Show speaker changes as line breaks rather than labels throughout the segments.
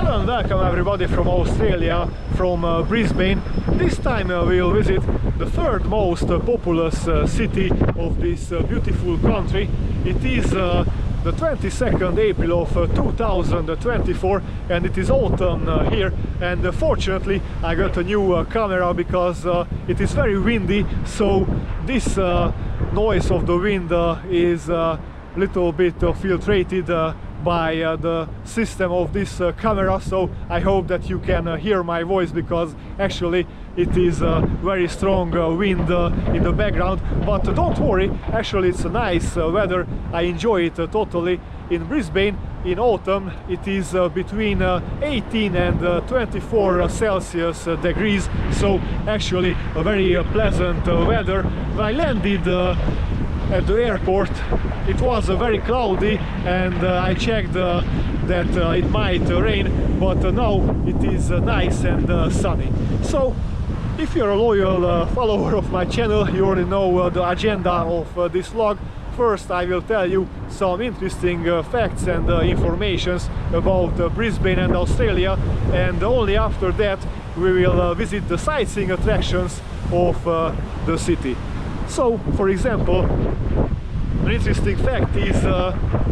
Hello and welcome everybody from Australia, from Brisbane. This time we'll visit the third most populous city of this beautiful country. It is the 22nd April of 2024 and it is autumn here, and fortunately I got a new camera because it is very windy, so this noise of the wind is a little bit filtrated by the system of this camera, so I hope that you can hear my voice, because actually it is a very strong wind in the background. But don't worry, actually it's a nice weather. I enjoy it totally. In Brisbane in autumn it is between 18 and 24 Celsius degrees, so actually a very pleasant weather. When I landed at the airport it was very cloudy, and I checked that it might rain, but now it is nice and sunny. So if you're a loyal follower of my channel, you already know the agenda of this vlog. First I will tell you some interesting facts and informations about Brisbane and Australia, and only after that we will visit the sightseeing attractions of the city. So, for example, an interesting fact is,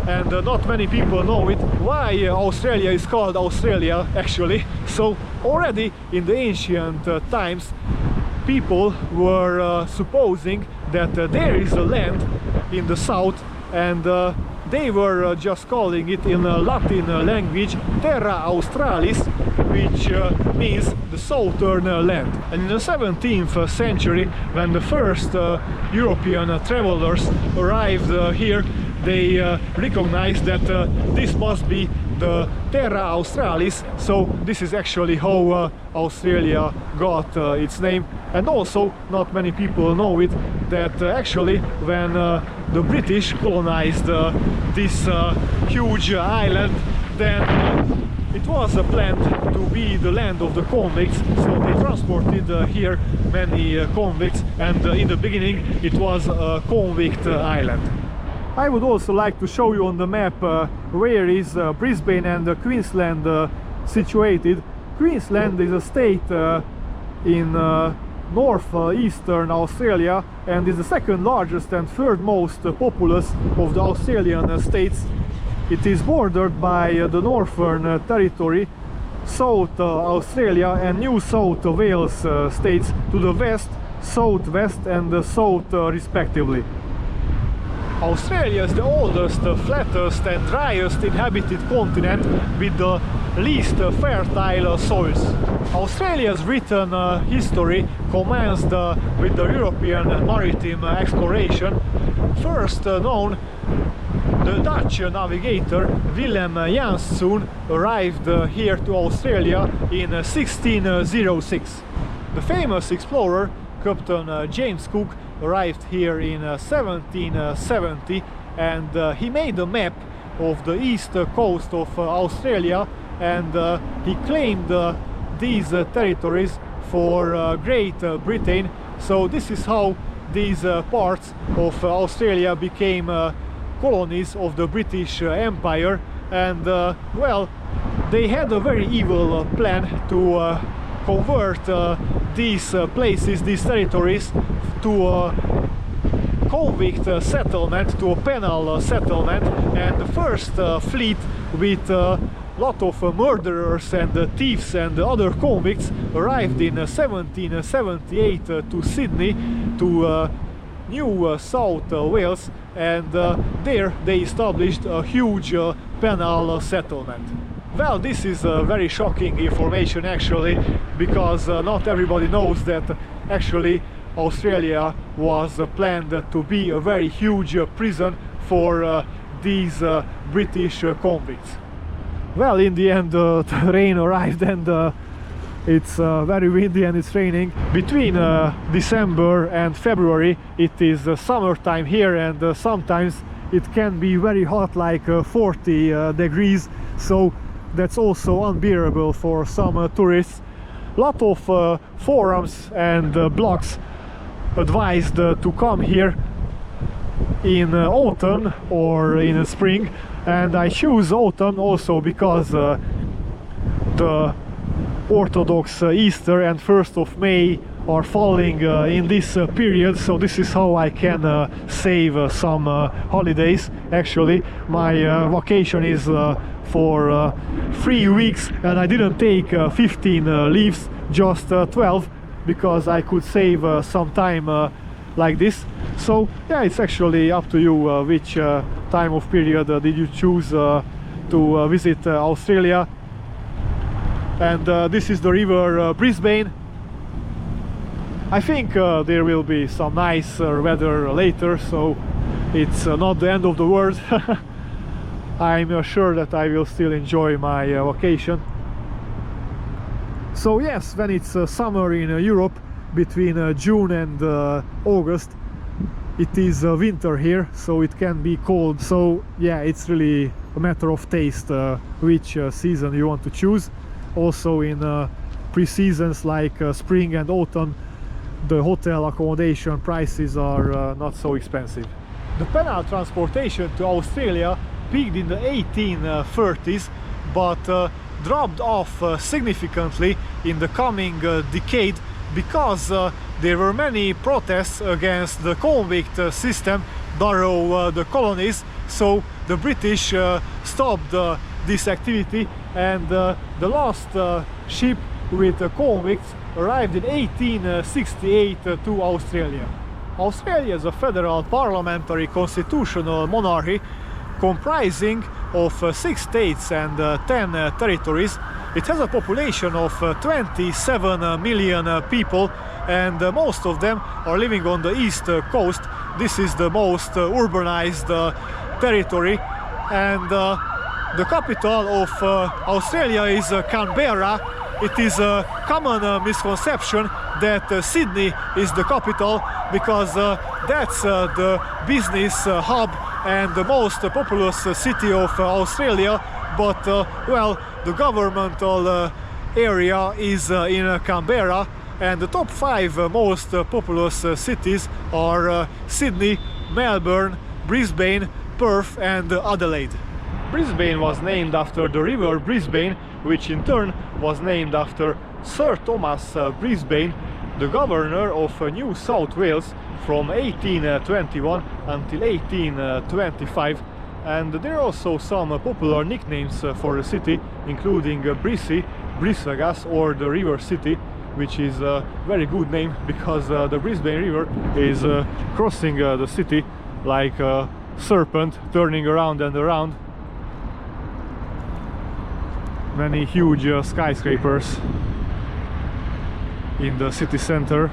and not many people know it, why Australia is called Australia actually. So already in the ancient times people were supposing that there is a land in the south, and they were just calling it in Latin language Terra Australis, which means the southern land. And in the 17th century, when the first European travelers arrived here, they recognized that this must be the Terra Australis, so this is actually how Australia got its name. And also, not many people know it, that actually when the British colonized this huge island, then it was planned to be the land of the convicts, so they transported here many convicts, and in the beginning it was a convict island. I would also like to show you on the map where is Brisbane and Queensland situated. Queensland is a state in northeastern Australia and is the second largest and third most populous of the Australian states. It is bordered by the Northern Territory, South Australia and New South Wales states to the west, southwest and south respectively. Australia is the oldest, flattest and driest inhabited continent with the least fertile soils. Australia's written history commenced with the European maritime exploration. First known, the Dutch navigator Willem Janszoon arrived here to Australia in 1606. The famous explorer Captain James Cook arrived here in 1770, and he made a map of the east coast of Australia, and he claimed these territories for Great Britain. So this is how these parts of Australia became colonies of the British Empire, and well, they had a very evil plan to convert these places, these territories, to a convict settlement, to a penal settlement. And the first fleet with a lot of murderers and thieves and other convicts arrived in 1778 to Sydney, to New South Wales, and there they established a huge penal settlement. Well, this is very shocking information actually, because not everybody knows that actually Australia was planned to be a very huge prison for these British convicts. Well, in the end the rain arrived, and it's very windy and it's raining. Between December and February it is summertime here, and sometimes it can be very hot, like 40 degrees, so that's also unbearable for some tourists. A lot of forums and blogs advised to come here in autumn or in spring, and I choose autumn also because the Orthodox Easter and 1st of May are falling in this period, so this is how I can save some holidays. Actually, my vacation is for 3 weeks, and I didn't take 15 leaves, just 12, because I could save some time like this. So yeah, it's actually up to you which time of period did you choose to visit Australia. And this is the river Brisbane. I think there will be some nice weather later, so it's not the end of the world. I'm sure that I will still enjoy my vacation. So yes, when it's summer in Europe, between June and August, it is winter here, so it can be cold. So yeah, it's really a matter of taste which season you want to choose. Also in pre-seasons like spring and autumn, the hotel accommodation prices are not so expensive. The canal transportation to Australia peaked in the 1830s, but dropped off significantly in the coming decade because there were many protests against the convict system during the colonies. So the British stopped this activity, and the last ship with convicts arrived in 1868 to Australia. Australia is a federal parliamentary constitutional monarchy comprising of 6 states and 10 territories. It has a population of 27 million people, and most of them are living on the east coast. This is the most urbanized territory, and the capital of Australia is Canberra. It is a common misconception that Sydney is the capital, because that's the business hub and the most populous city of Australia, but well, the governmental area is in Canberra, and the top 5 most populous cities are Sydney, Melbourne, Brisbane, Perth and Adelaide. Brisbane was named after the river Brisbane, which in turn was named after Sir Thomas Brisbane, the governor of New South Wales from 1821 until 1825. And there are also some popular nicknames for the city, including Brissy, Brissagas, or the River City, which is a very good name because the Brisbane River is crossing the city like a serpent, turning around and around. Many huge skyscrapers in the city center.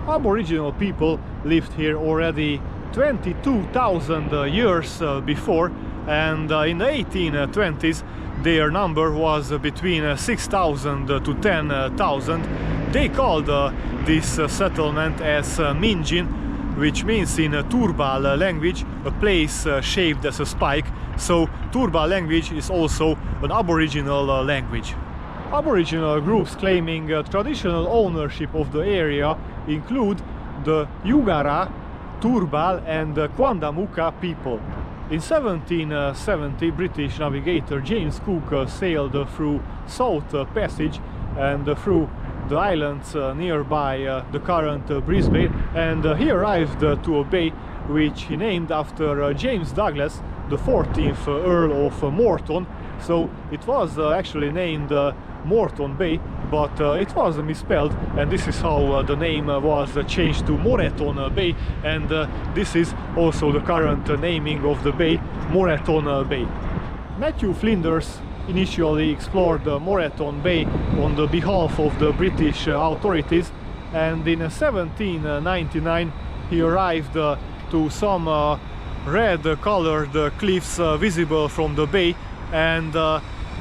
Aboriginal people lived here already 22,000 years before, and in the 1820s their number was between 6,000 to 10,000. They called this settlement as Minjin, which means in Turrbal language a place shaped as a spike. So Turrbal language is also an Aboriginal language. Aboriginal groups claiming traditional ownership of the area include the Yugara, Turrbal and Quandamooka people. In 1770, British navigator James Cook sailed through South Passage and through the islands nearby the current Brisbane, and he arrived to a bay which he named after James Douglas, the 14th Earl of Moreton. So it was actually named Moreton Bay, but it was misspelled, and this is how the name was changed to Moreton Bay, and this is also the current naming of the bay, Moreton Bay. Matthew Flinders initially explored Moreton Bay on the behalf of the British authorities, and in 1799 he arrived to some red-colored cliffs visible from the bay, and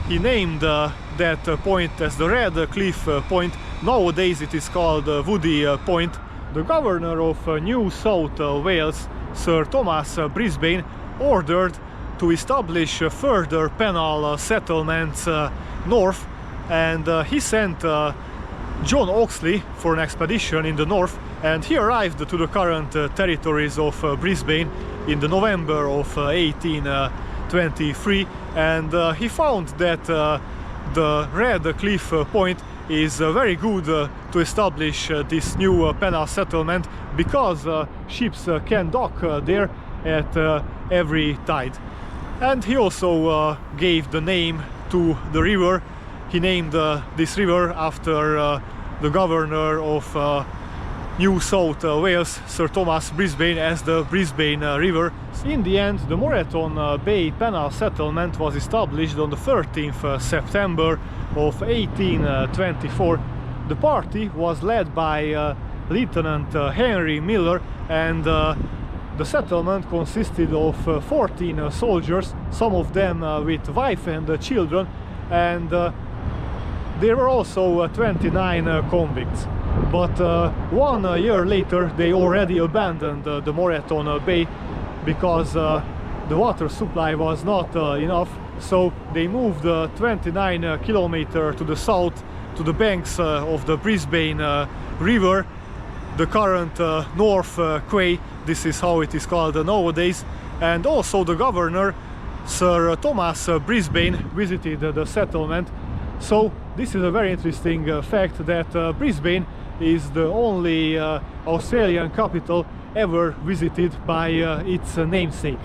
he named that point as the Red Cliff Point. Nowadays it is called Woody Point. The governor of New South Wales, Sir Thomas Brisbane, ordered to establish further penal settlements north, and he sent John Oxley for an expedition in the north, and he arrived to the current territories of Brisbane in the November of 1830. 1823, and he found that the Red Cliff Point is very good to establish this new penal settlement, because ships can dock there at every tide. And he also gave the name to the river. He named this river after the governor of New South Wales, Sir Thomas Brisbane, as the Brisbane River. In the end, the Moreton Bay Penal Settlement was established on the 13th September of 1824. The party was led by Lieutenant Henry Miller, and the settlement consisted of 14 soldiers, some of them with wife and children, and there were also 29 convicts. But 1 year later they already abandoned the Moreton Bay, because the water supply was not enough, so they moved 29 kilometers to the south, to the banks of the Brisbane River, the current North Quay. This is how it is called nowadays. And also the governor, Sir Thomas Brisbane, visited the settlement. So this is a very interesting fact, that Brisbane is the only Australian capital ever visited by its namesake.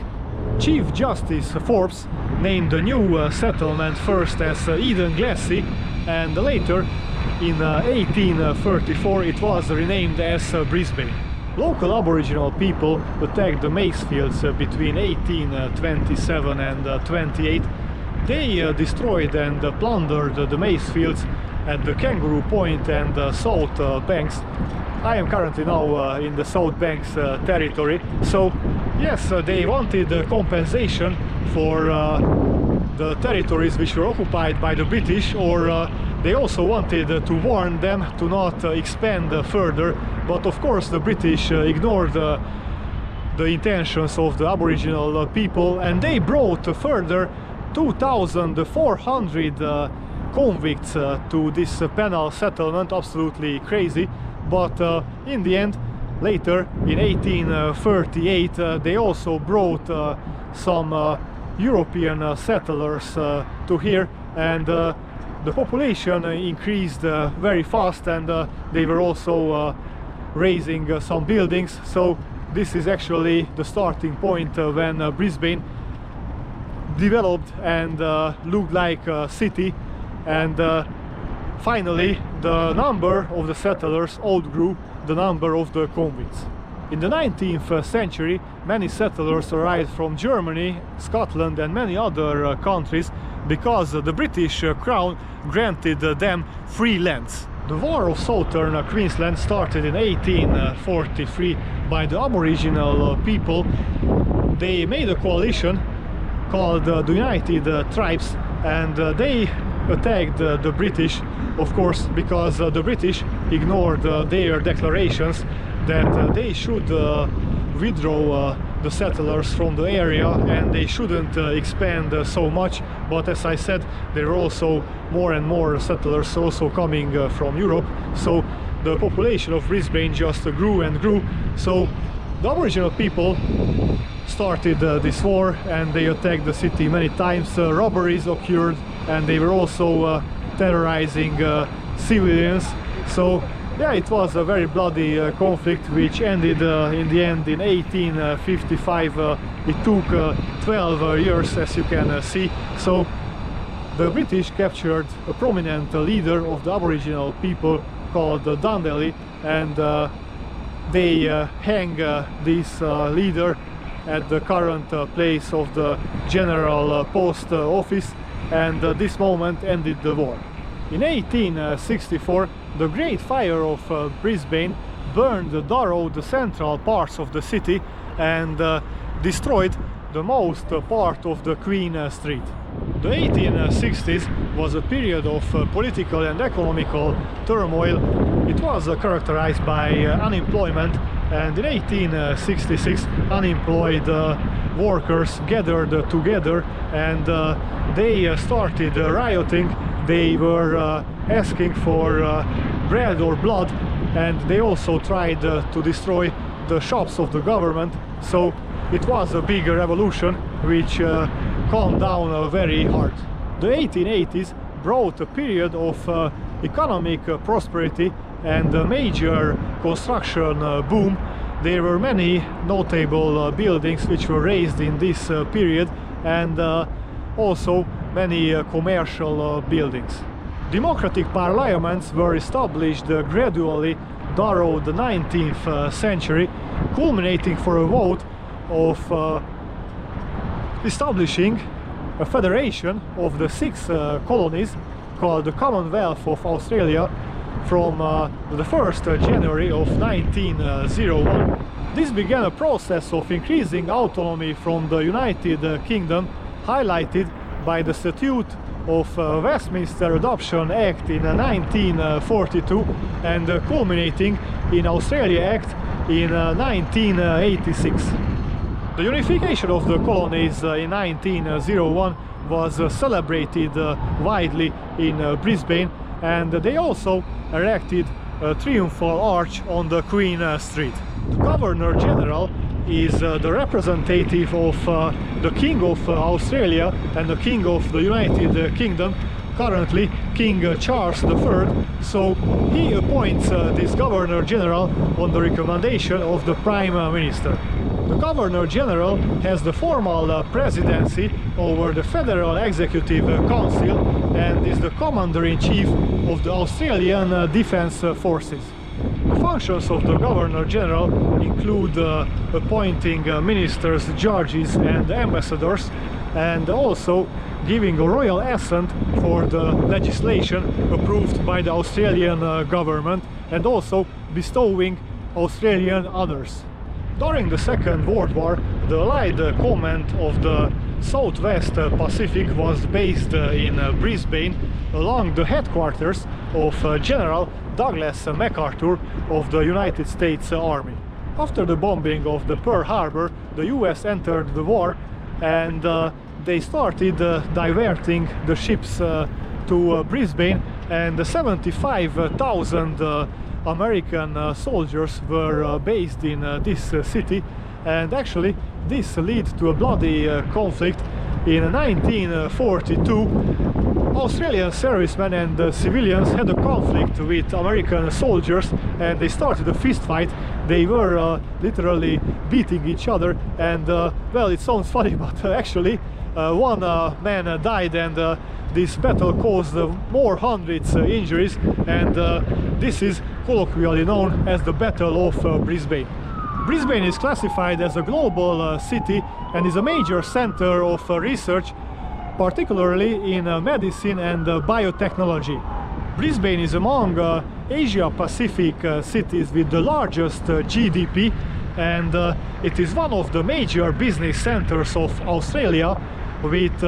Chief Justice Forbes named the new settlement first as Eden Glassy, and later in 1834 it was renamed as Brisbane. Local Aboriginal people attacked the maize fields between 1827 and 28. They destroyed and plundered the maize fields at the Kangaroo Point and South Banks. I am currently now in the South Banks territory. So yes, they wanted compensation for the territories which were occupied by the British, or they also wanted to warn them to not expand further, but of course the British ignored the intentions of the Aboriginal people, and they brought further 2,400 convicts to this penal settlement. Absolutely crazy. But in the end, later in 1838 they also brought some European settlers to here, and the population increased very fast, and they were also raising some buildings. So this is actually the starting point when Brisbane developed and looked like a city, and finally the number of the settlers outgrew the number of the convicts. In the 19th century, many settlers arrived from Germany, Scotland and many other countries, because the British Crown granted them free lands. The War of Southern Queensland started in 1843 by the Aboriginal people. They made a coalition called the United Tribes, and they attacked the British, of course, because the British ignored their declarations that they should withdraw the settlers from the area and they shouldn't expand so much. But as I said, there are also more and more settlers also coming from Europe, so the population of Brisbane just grew and grew. So the Aboriginal people started this war, and they attacked the city many times. Robberies occurred, and they were also terrorizing civilians. So yeah, it was a very bloody conflict, which ended in the end in 1855. It took 12 years, as you can see. So the British captured a prominent leader of the Aboriginal people called Dundalli, and they hang this leader at the current place of the General Post Office, and this moment ended the war. In 1864, the Great Fire of Brisbane burned thorough the central parts of the city and destroyed the most part of the Queen Street. The 1860s was a period of political and economical turmoil. It was characterized by unemployment, and in 1866 unemployed workers gathered together and they started rioting. They were asking for bread or blood, and they also tried to destroy the shops of the government. So it was a big revolution which calmed down very hard. The 1880s brought a period of economic prosperity and a major construction boom. There were many notable buildings which were raised in this period, and also many commercial buildings. Democratic parliaments were established gradually throughout the 19th century, culminating for a vote of establishing a federation of the 6 colonies called the Commonwealth of Australia from the 1st January of 1901. This began a process of increasing autonomy from the United Kingdom, highlighted by the Statute of Westminster Adoption Act in 1942 and culminating in Australia Act in 1986. The unification of the colonies in 1901 was celebrated widely in Brisbane, and they also erected a triumphal arch on the Queen Street. The Governor-General is the representative of the King of Australia and the King of the United Kingdom, currently King Charles III, so he appoints this Governor-General on the recommendation of the Prime Minister. The Governor-General has the formal presidency over the Federal Executive Council and is the Commander-in-Chief of the Australian Defence Forces. The functions of the Governor-General include appointing ministers, judges and ambassadors, and also giving a royal assent for the legislation approved by the Australian government, and also bestowing Australian honours. During the Second World War, the Allied Command of the Southwest Pacific was based in Brisbane, along the headquarters of General Douglas MacArthur of the United States Army. After the bombing of the Pearl Harbor, the US entered the war, and they started diverting the ships to Brisbane, and 75,000 American soldiers were based in this city, and actually this led to a bloody conflict in 1942. Australian servicemen and civilians had a conflict with American soldiers, and they started a fist fight. They were literally beating each other, and well, it sounds funny, but actually one man died, and this battle caused more hundreds injuries, and this is colloquially known as the Battle of Brisbane. Brisbane is classified as a global city and is a major center of research, particularly in medicine and biotechnology. Brisbane is among Asia-Pacific cities with the largest GDP, and it is one of the major business centers of Australia, with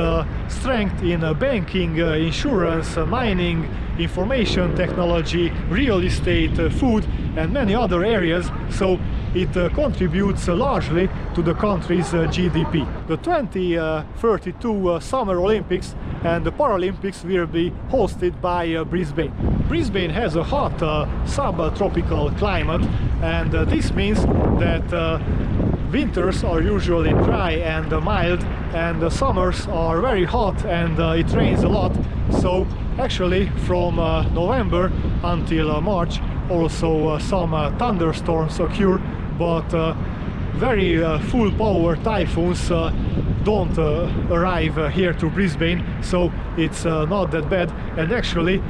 strength in banking, insurance, mining, information technology, real estate, food and many other areas, so it contributes largely to the country's GDP. The 2032 Summer Olympics and the Paralympics will be hosted by Brisbane. Brisbane has a hot subtropical climate, and this means that winters are usually dry and mild, and the summers are very hot and it rains a lot. So actually from November until March also some thunderstorms occur, but very full power typhoons don't arrive here to Brisbane, so it's not that bad. And actually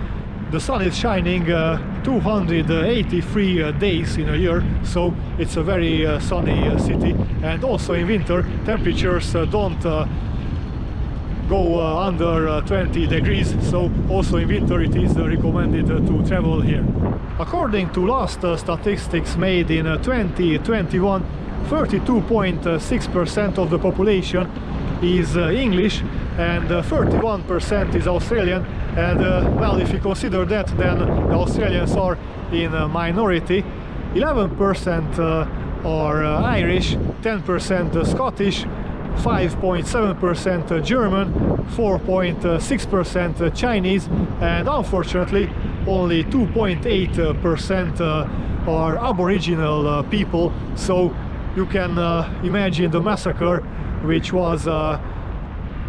the sun is shining 283 days in a year, so it's a very sunny city. And also in winter temperatures don't go under 20 degrees, so also in winter it is recommended to travel here. According to last statistics made in 2021, 32.6% of the population is English and 31% is Australian, and well, if you consider that, then the Australians are in a minority. 11% are Irish, 10% Scottish, 5.7% German, 4.6% Chinese, and unfortunately only 2.8% are Aboriginal people. So you can imagine the massacre which was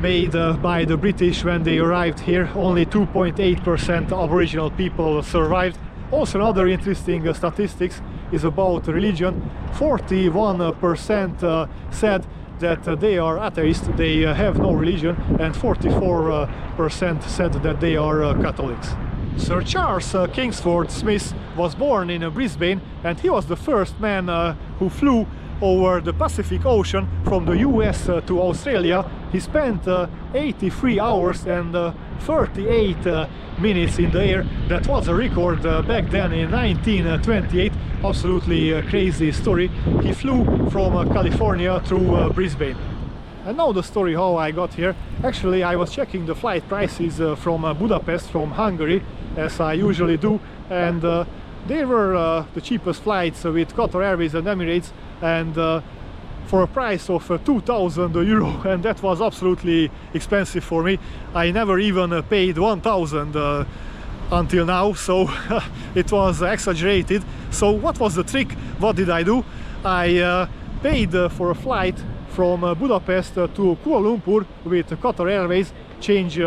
made by the British when they arrived here. Only 2.8% Aboriginal people survived. Also, another interesting statistics is about religion. 41% said that they are atheists, they have no religion, and 44% said that they are Catholics. Sir Charles Kingsford Smith was born in Brisbane, and he was the first man who flew over the Pacific Ocean from the US to Australia. He spent 83 hours and 38 minutes in the air. That was a record back then in 1928. Absolutely crazy story. He flew from California to Brisbane. And now the story how I got here. Actually, I was checking the flight prices from Budapest, from Hungary, as I usually do, and they were the cheapest flights with Qatar Airways and Emirates, and for a price of 2,000 euro, and that was absolutely expensive for me. I never even paid 1,000 until now, so it was exaggerated. So what was the trick? What did I do? I paid for a flight from Budapest to Kuala Lumpur with Qatar Airways, change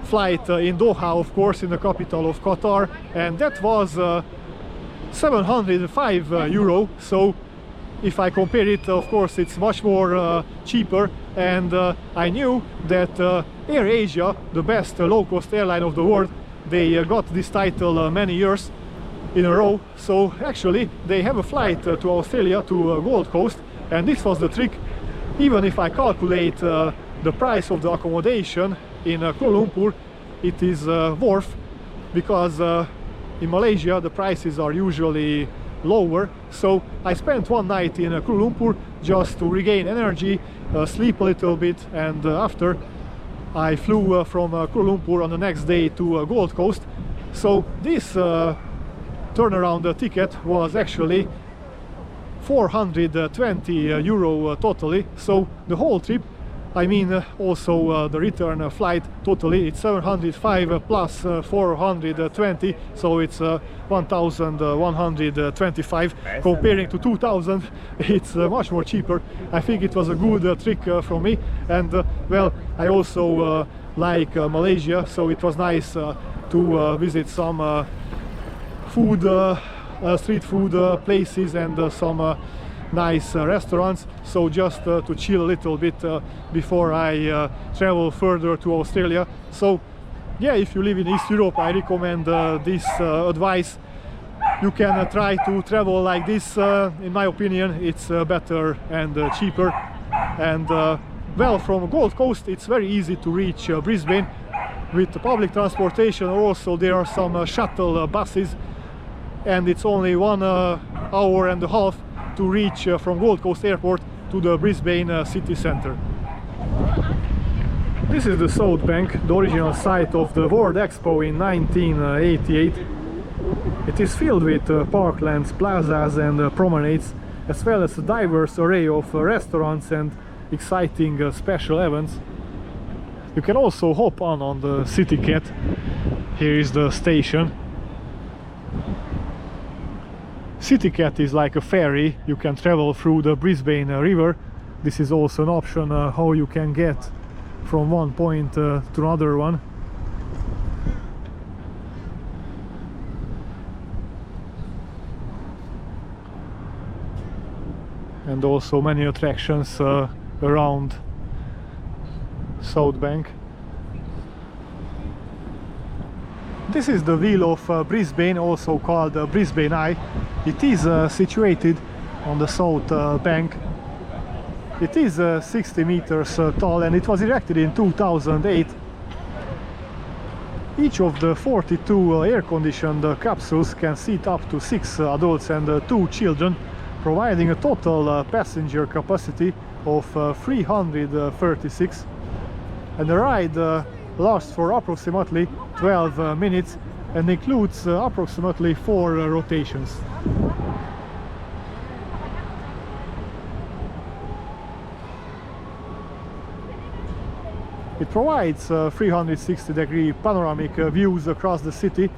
flight in Doha, of course, in the capital of Qatar, and that was 705 euro. So if I compare it, of course, it's much more cheaper, and I knew that AirAsia, the best low-cost airline of the world, they got this title many years in a row. So actually they have a flight to Australia, to Gold Coast, and this was the trick. Even if I calculate the price of the accommodation in Kuala Lumpur, it is worth, because in Malaysia the prices are usually lower. So I spent one night in Kuala Lumpur just to regain energy, sleep a little bit, and after I flew from Kuala Lumpur on the next day to Gold Coast. So this turnaround ticket was actually 420 euro totally. So the whole trip, I mean also the return flight, totally it's 705 plus 420, so it's 1,125. Comparing to 2,000, it's much more cheaper. I think it was a good trick from me, and well, I also like Malaysia, so it was nice to visit some food, street food places, and some nice restaurants. So just to chill a little bit before I travel further to Australia. So yeah, if you live in East Europe, I recommend this advice. You can try to travel like this. In my opinion, it's better and cheaper. And well, from Gold Coast it's very easy to reach Brisbane with public transportation, or also there are some shuttle buses, and it's only 1 hour and a half to reach from Gold Coast Airport to the Brisbane city centre. This is the South Bank, the original site of the World Expo in 1988. It is filled with parklands, plazas and promenades, as well as a diverse array of restaurants and exciting special events. You can also hop on the City Cat. Here is the station. City Cat is like a ferry. You can travel through the Brisbane River. This is also an option how you can get from one point to another one. And also many attractions around South Bank. This is the Wheel of Brisbane, also called Brisbane Eye. It is situated on the South Bank. It is 60 meters tall, and it was erected in 2008. Each of the 42 air-conditioned capsules can seat up to 6 adults and 2 children, providing a total passenger capacity of 336. And the ride lasts for approximately 12 minutes and includes approximately 4 rotations. It provides 360-degree panoramic views across the city,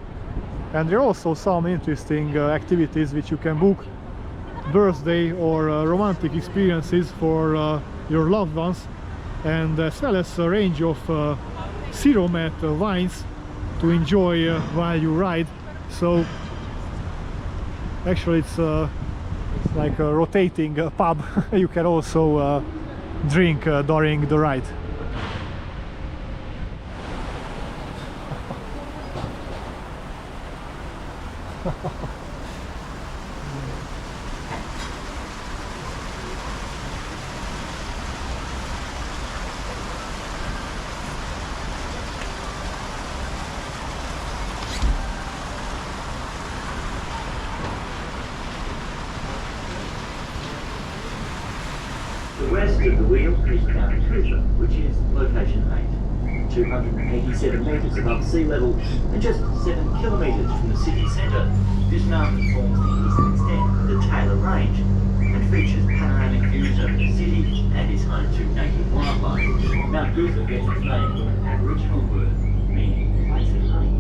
and there are also some interesting activities which you can book. birthday or romantic experiences for your loved ones, and as well as a range of Siromet wines to enjoy while you ride. So actually it's like a rotating pub. You can also drink during the ride.
West of the wheel is Mount Coot-tha, which is location 8, 287 metres above sea level and just 7 kilometres from the city centre. This mountain forms the eastern extent of the Taylor Range and features panoramic views over the city and is home to native wildlife. Mount Coot-tha gets its name from an Aboriginal word meaning place of honey.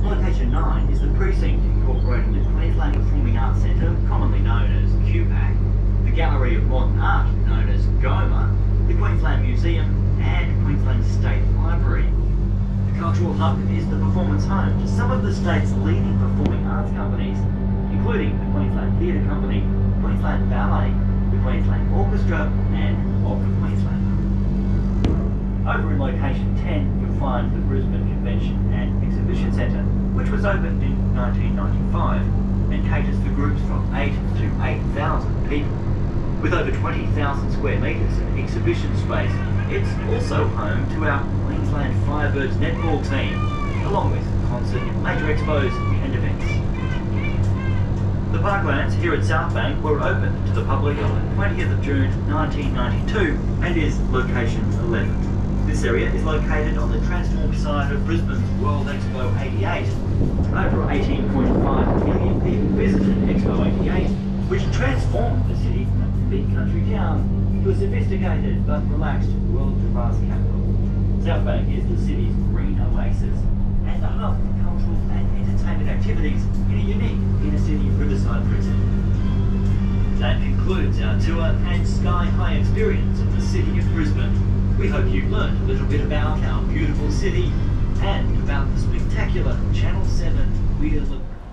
Location 9 is the precinct incorporating the Queensland Performing Arts Centre, commonly known as QPAC, the Gallery of Modern Art, known as GOMA, the Queensland Museum and Queensland State Library. The cultural hub is the performance home to some of the state's leading performing arts companies, including the Queensland Theatre Company, Queensland Ballet, the Queensland Orchestra and Opera Queensland. Over in location 10 you'll find the Brisbane Convention and Exhibition Centre, which was opened in 1995 and caters for groups from 8 to 8,000 people. With over 20,000 square metres of exhibition space, it's also home to our Queensland Firebirds netball team, along with concert, major expos and events. The parklands here at South Bank were opened to the public on the 20th of June 1992 and is location 11. This area is located on the transformed site of Brisbane's World Expo 88. Over 18.5 million people visited Expo 88, which transformed the city from a big country town to a sophisticated but relaxed world-class capital. South Bank is the city's green oasis and the hub for cultural and entertainment activities in a unique inner-city riverside prison. That concludes our tour and sky-high experience of the city of Brisbane. We hope you've learned a little bit about our beautiful city and about the spectacular Channel 7 wheel.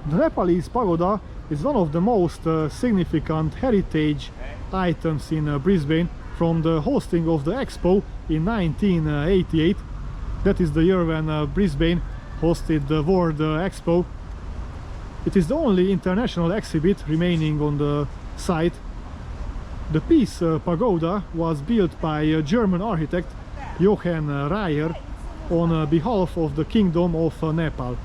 The Nepalese pagoda is one of the most significant heritage items in Brisbane from the hosting of the Expo in 1988. That is the year when Brisbane hosted the World Expo. It is the only international exhibit remaining on the site. The piece pagoda was built by German architect Johann Reyer on behalf of the Kingdom of Nepal.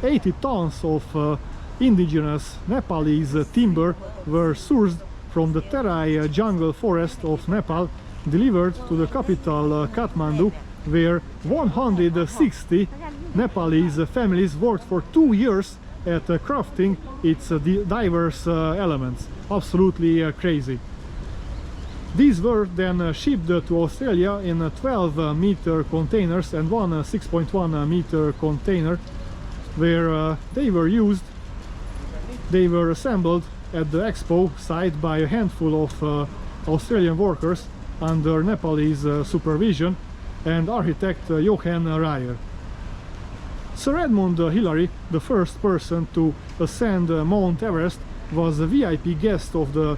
80 tons of indigenous Nepalese timber were sourced from the Terai jungle forest of Nepal, delivered to the capital Kathmandu, where 160 Nepalese families worked for 2 years at crafting its diverse elements. Absolutely crazy. These were then shipped to Australia in 12-meter containers and one 6.1-meter container, where they were used. They were assembled at the Expo site by a handful of Australian workers under Nepalese supervision and architect Johann Reyer. Sir Edmund Hillary, the first person to ascend Mount Everest, was a VIP guest of the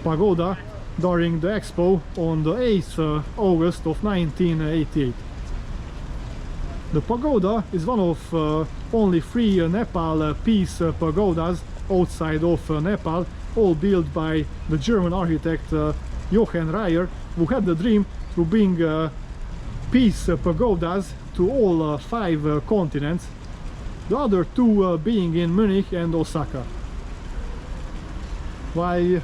pagoda during the Expo on the 8th August of 1988. The pagoda is one of only 3 Nepal peace pagodas outside of Nepal, all built by the German architect Johann Reyer, who had the dream to bring peace pagodas to all 5 continents, the other 2 being in Munich and Osaka. While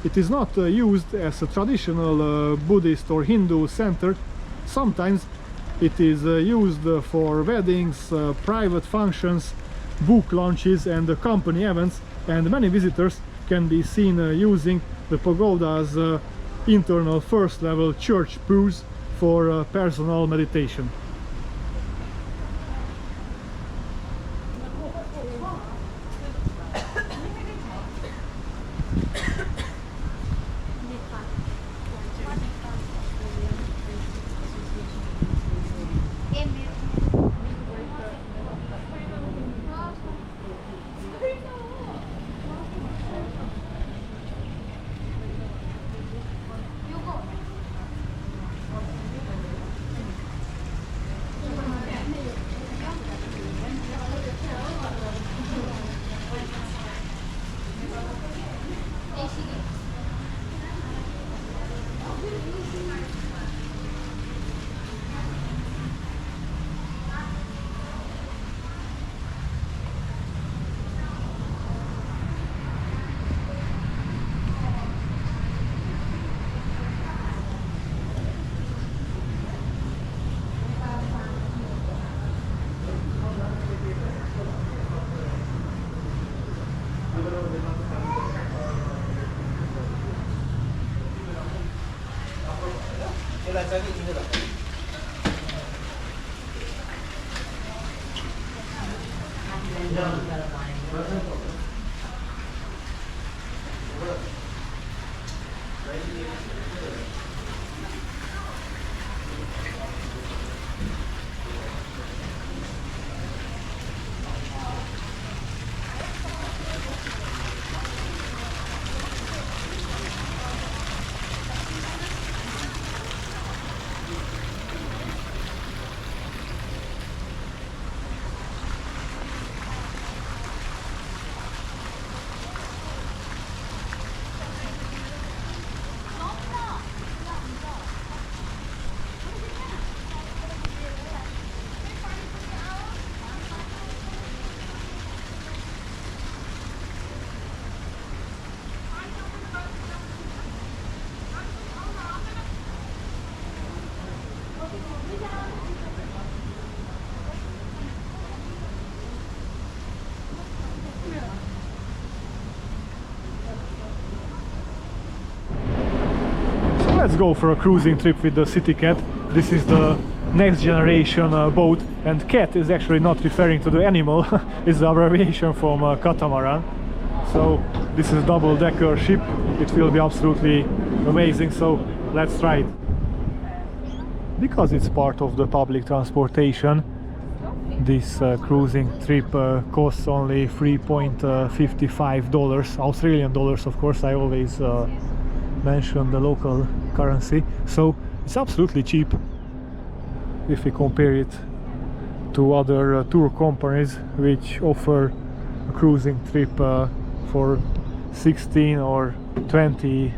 it is not used as a traditional Buddhist or Hindu center, sometimes it is used for weddings, private functions, book launches and company events, and many visitors can be seen using the pagoda's internal first-level church pews for personal meditation. Let's go for a cruising trip with the City Cat. This is the next generation boat, and cat is actually not referring to the animal, it's the abbreviation from catamaran. So this is a double-decker ship. It will be absolutely amazing, so let's try it. Because it's part of the public transportation, this cruising trip costs only $3.55 Australian dollars. Of course, I always mention the local currency, so it's absolutely cheap if we compare it to other tour companies which offer a cruising trip for $16 or $20.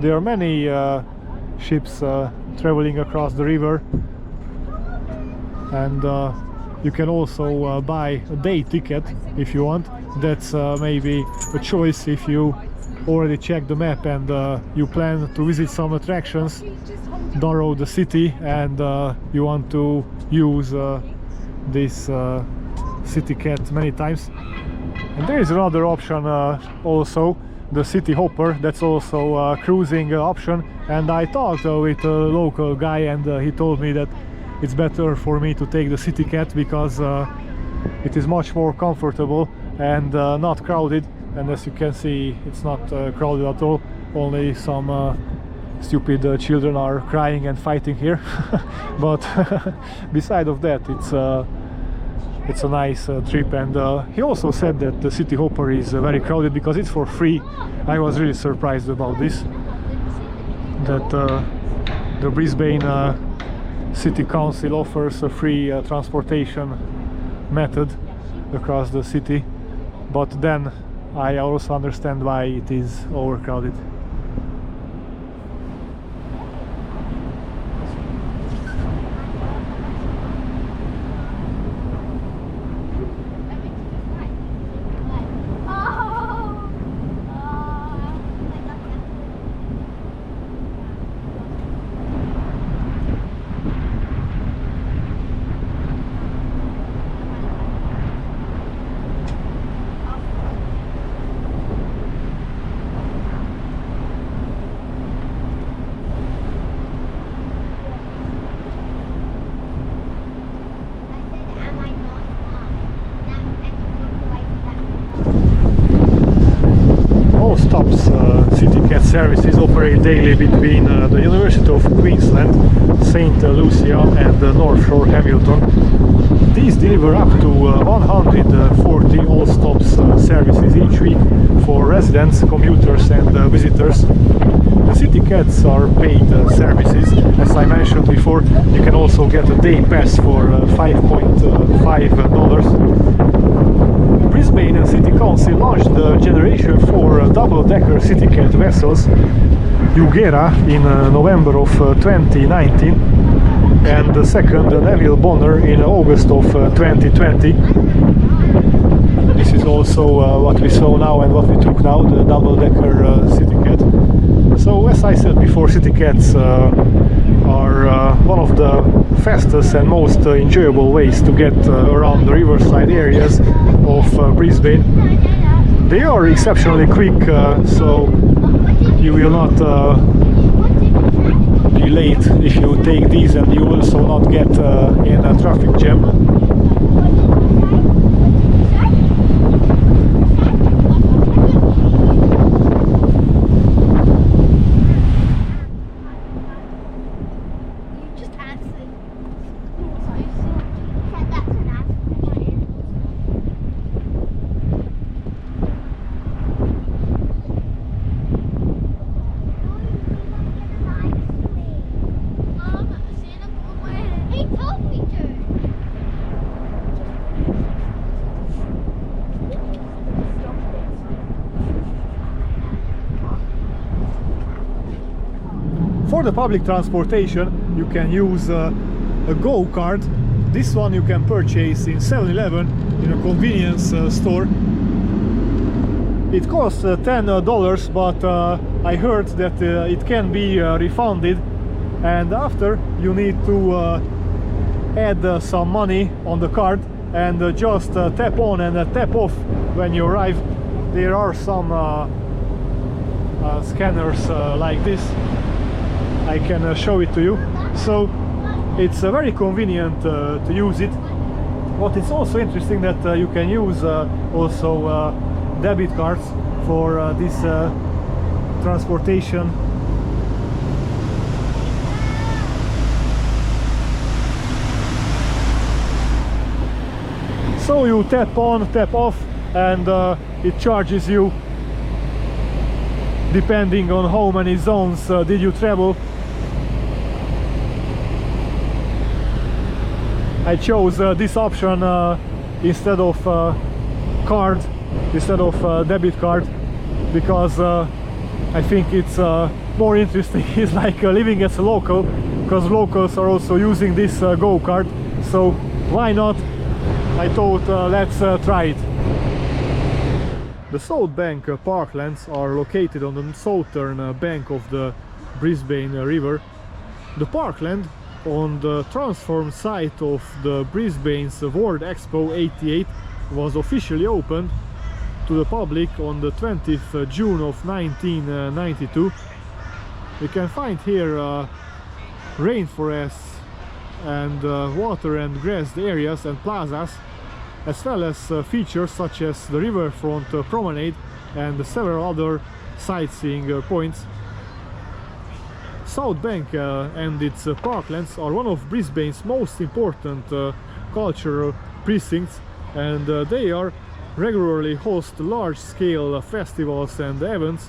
There are many ships traveling across the river, and you can also buy a day ticket if you want. That's maybe a choice if you already checked the map and you plan to visit some attractions down the city, and you want to use this City Cat many times. And there is another option also, the City Hopper. That's also a cruising option, and I talked with a local guy, and he told me that it's better for me to take the City Cat because it is much more comfortable and not crowded. And as you can see, it's not crowded at all. Only some stupid children are crying and fighting here. But beside of that, it's a nice trip. And he also said that the City Hopper is very crowded because it's for free. I was really surprised about this, that the Brisbane City Council offers a free transportation method across the city. But then I also understand why it is overcrowded. City Cat services operate daily between the University of Queensland, St. Lucia and North Shore Hamilton. These deliver up to 140 all-stops services each week for residents, commuters and visitors. The City Cats are paid services. As I mentioned before, you can also get a day pass for $5.5. Brisbane City Council launched the Generation 4 double-decker City Cat vessels Ugera in November of 2019, and the second Neville Bonner in August of 2020. This is also what we saw now and what we took now, the double-decker City Cat. So as I said before, City Cats are one of the fastest and most enjoyable ways to get around the riverside areas of Brisbane. They are exceptionally quick, so you will not be late if you take these, and you also not get in a traffic jam. For the public transportation, you can use a go-kart. This one you can purchase in 7-Eleven in a convenience store. It costs $10, but I heard that it can be refunded, and after you need to add some money on the card and just tap on and tap off when you arrive. There are some scanners like this. I can show it to you. So it's very convenient to use it. But it's also interesting that you can use also debit cards for this transportation. So you tap on, tap off, and it charges you depending on how many zones did you travel. I chose this option instead of card, instead of debit card, because I think it's more interesting. It's like living as a local, because locals are also using this go-kart, so why not? I thought let's try it. The South Bank parklands are located on the southern bank of the Brisbane River. The parkland on the transformed site of the Brisbane's World Expo 88 was officially opened to the public on the 20th June of 1992. You can find here rainforests and water and grassed areas and plazas, as well as features such as the riverfront promenade and several other sightseeing points. South Bank and its parklands are one of Brisbane's most important cultural precincts, and they are regularly host large-scale festivals and events.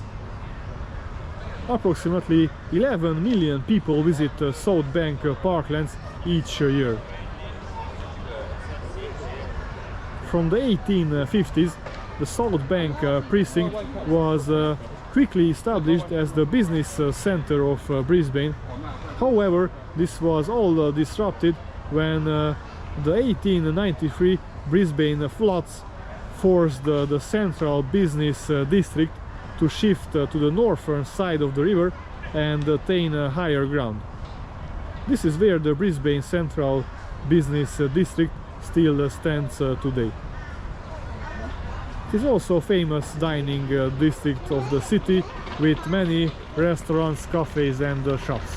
Approximately 11 million people visit South Bank parklands each year. From the 1850s, the South Bank precinct was quickly established as the business center of Brisbane. However, this was all disrupted when the 1893 Brisbane floods forced the central business district to shift to the northern side of the river and attain higher ground. This is where the Brisbane Central Business District still stands today. It is also a famous dining district of the city with many restaurants, cafes and shops.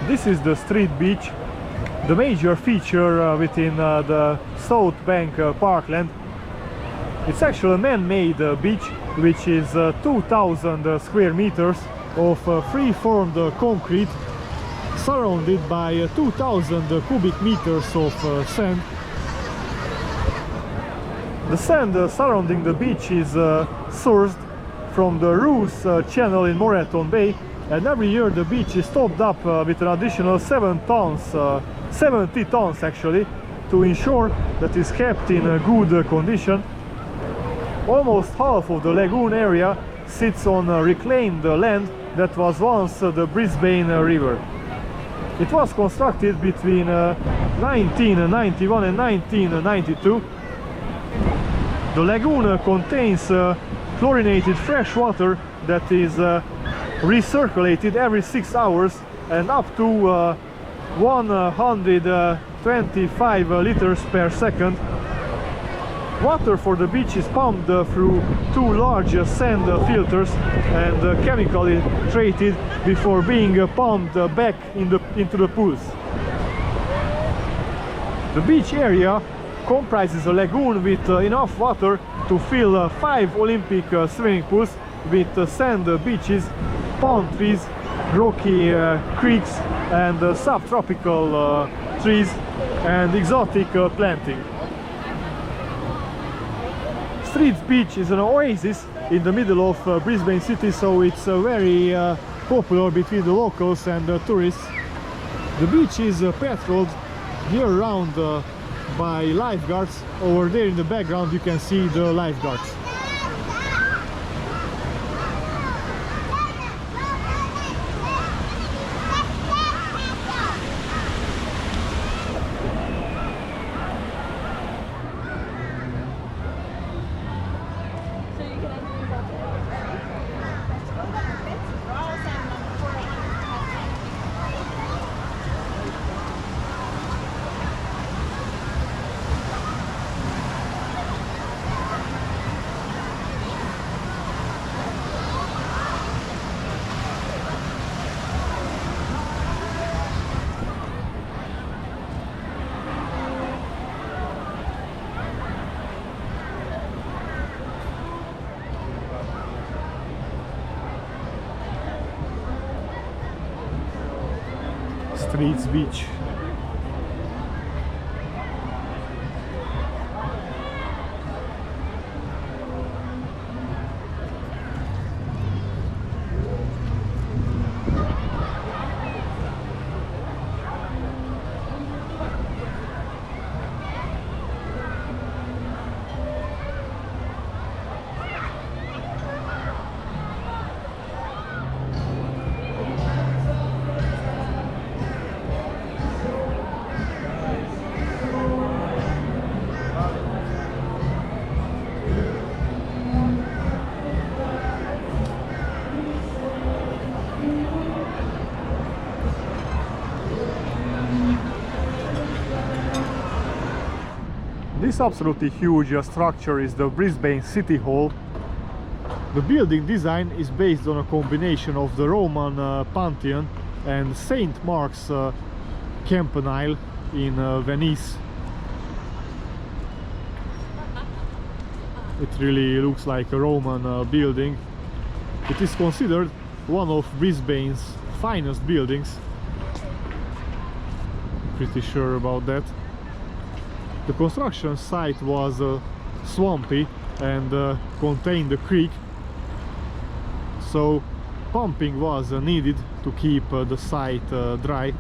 This is the street beach, the major feature within the South Bank parkland. It's actually a man-made beach, which is 2,000 square meters of free-formed concrete, surrounded by 2,000 cubic meters of sand. The sand surrounding the beach is sourced from the Roos channel in Moreton Bay, and every year the beach is topped up with an additional 70 tons actually, to ensure that it's kept in good condition. Almost half of the lagoon area sits on reclaimed land that was once the Brisbane River. It was constructed between 1991 and 1992. The lagoon contains chlorinated fresh water that is recirculated every 6 hours and up to 125 liters per second. Water for the beach is pumped through 2 large sand filters and chemically treated before being pumped back into the pools. The beach area comprises a lagoon with enough water to fill 5 Olympic swimming pools with sand beaches, palm trees, rocky creeks and subtropical trees and exotic planting. Streets Beach is an oasis in the middle of Brisbane city, so it's very popular between the locals and tourists. The beach is patrolled year-round by lifeguards. Over there in the background you can see the lifeguards. Streets Beach. This absolutely huge structure is the Brisbane City Hall. The building design is based on a combination of the Roman Pantheon and St. Mark's Campanile in Venice. It really looks like a Roman building. It is considered one of Brisbane's finest buildings. Pretty sure about that. The construction site was swampy and contained a creek, so pumping was needed to keep the site dry.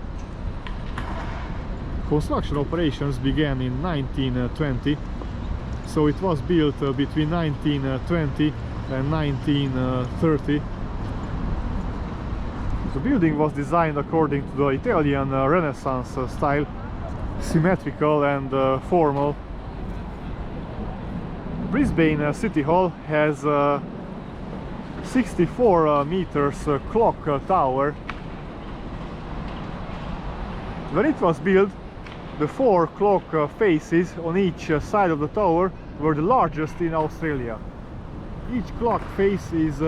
Construction operations began in 1920, so it was built between 1920 and 1930. The building was designed according to the Italian Renaissance style, symmetrical and formal. Brisbane City Hall has 64 meters clock tower. When it was built, the 4 clock faces on each side of the tower were the largest in Australia. Each clock face is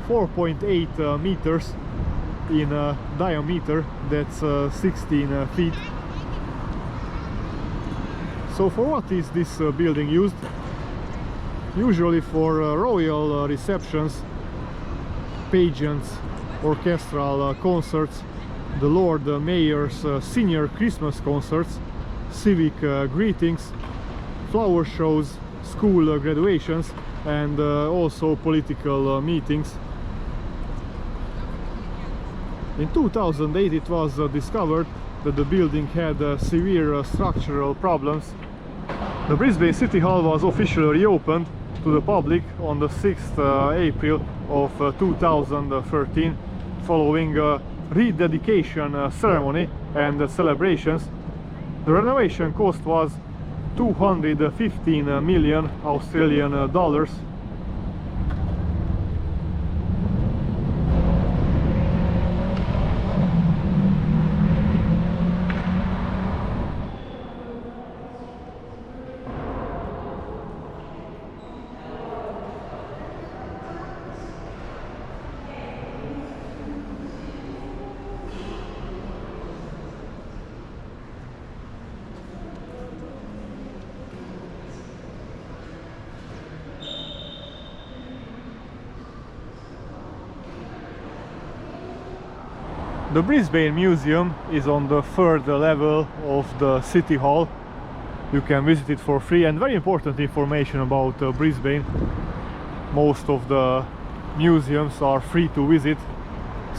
4.8 meters in diameter, that's 16 feet. So for what is this building used? Usually for royal receptions, pageants, orchestral concerts, the Lord Mayor's senior Christmas concerts, civic greetings, flower shows, school graduations and also political meetings. In 2008 it was discovered that the building had severe structural problems. The Brisbane City Hall was officially reopened to the public on the 6th April of 2013, following a rededication ceremony and celebrations. The renovation cost was 215 million Australian dollars. The Brisbane Museum is on the third level of the City Hall. You can visit it for free, and very important information about Brisbane. Most of the museums are free to visit,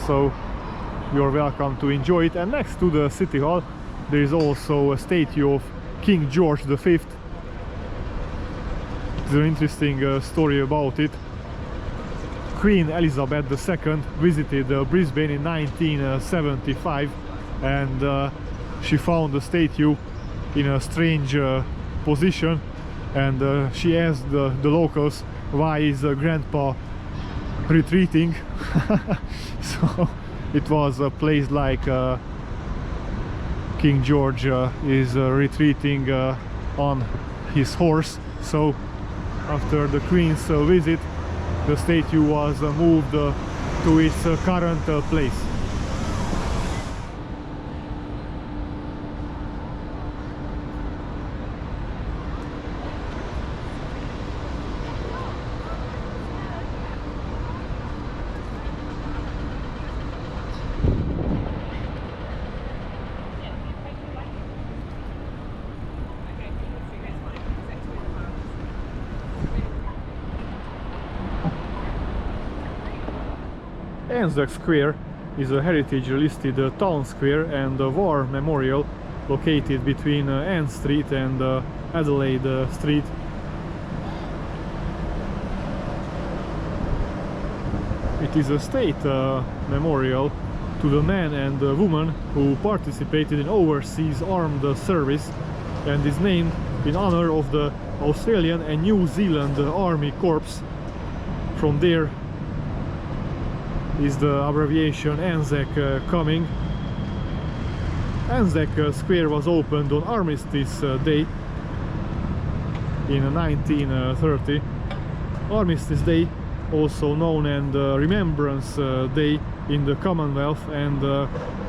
so you're welcome to enjoy it. And next to the City Hall there is also a statue of King George V. There's an interesting story about it. Queen Elizabeth II visited Brisbane in 1975, and she found the statue in a strange position, and she asked the locals, why is grandpa retreating? So it was a place like King George is retreating on his horse. So after the Queen's visit, the statue was moved to its current place. Anzac Square is a heritage-listed town square and a war memorial located between Ann Street and Adelaide Street. It is a state memorial to the men and women who participated in overseas armed service, and is named in honor of the Australian and New Zealand Army Corps. From there is the abbreviation ANZAC coming. Anzac Square was opened on Armistice Day in 1930. Armistice Day, also known as Remembrance Day in the Commonwealth and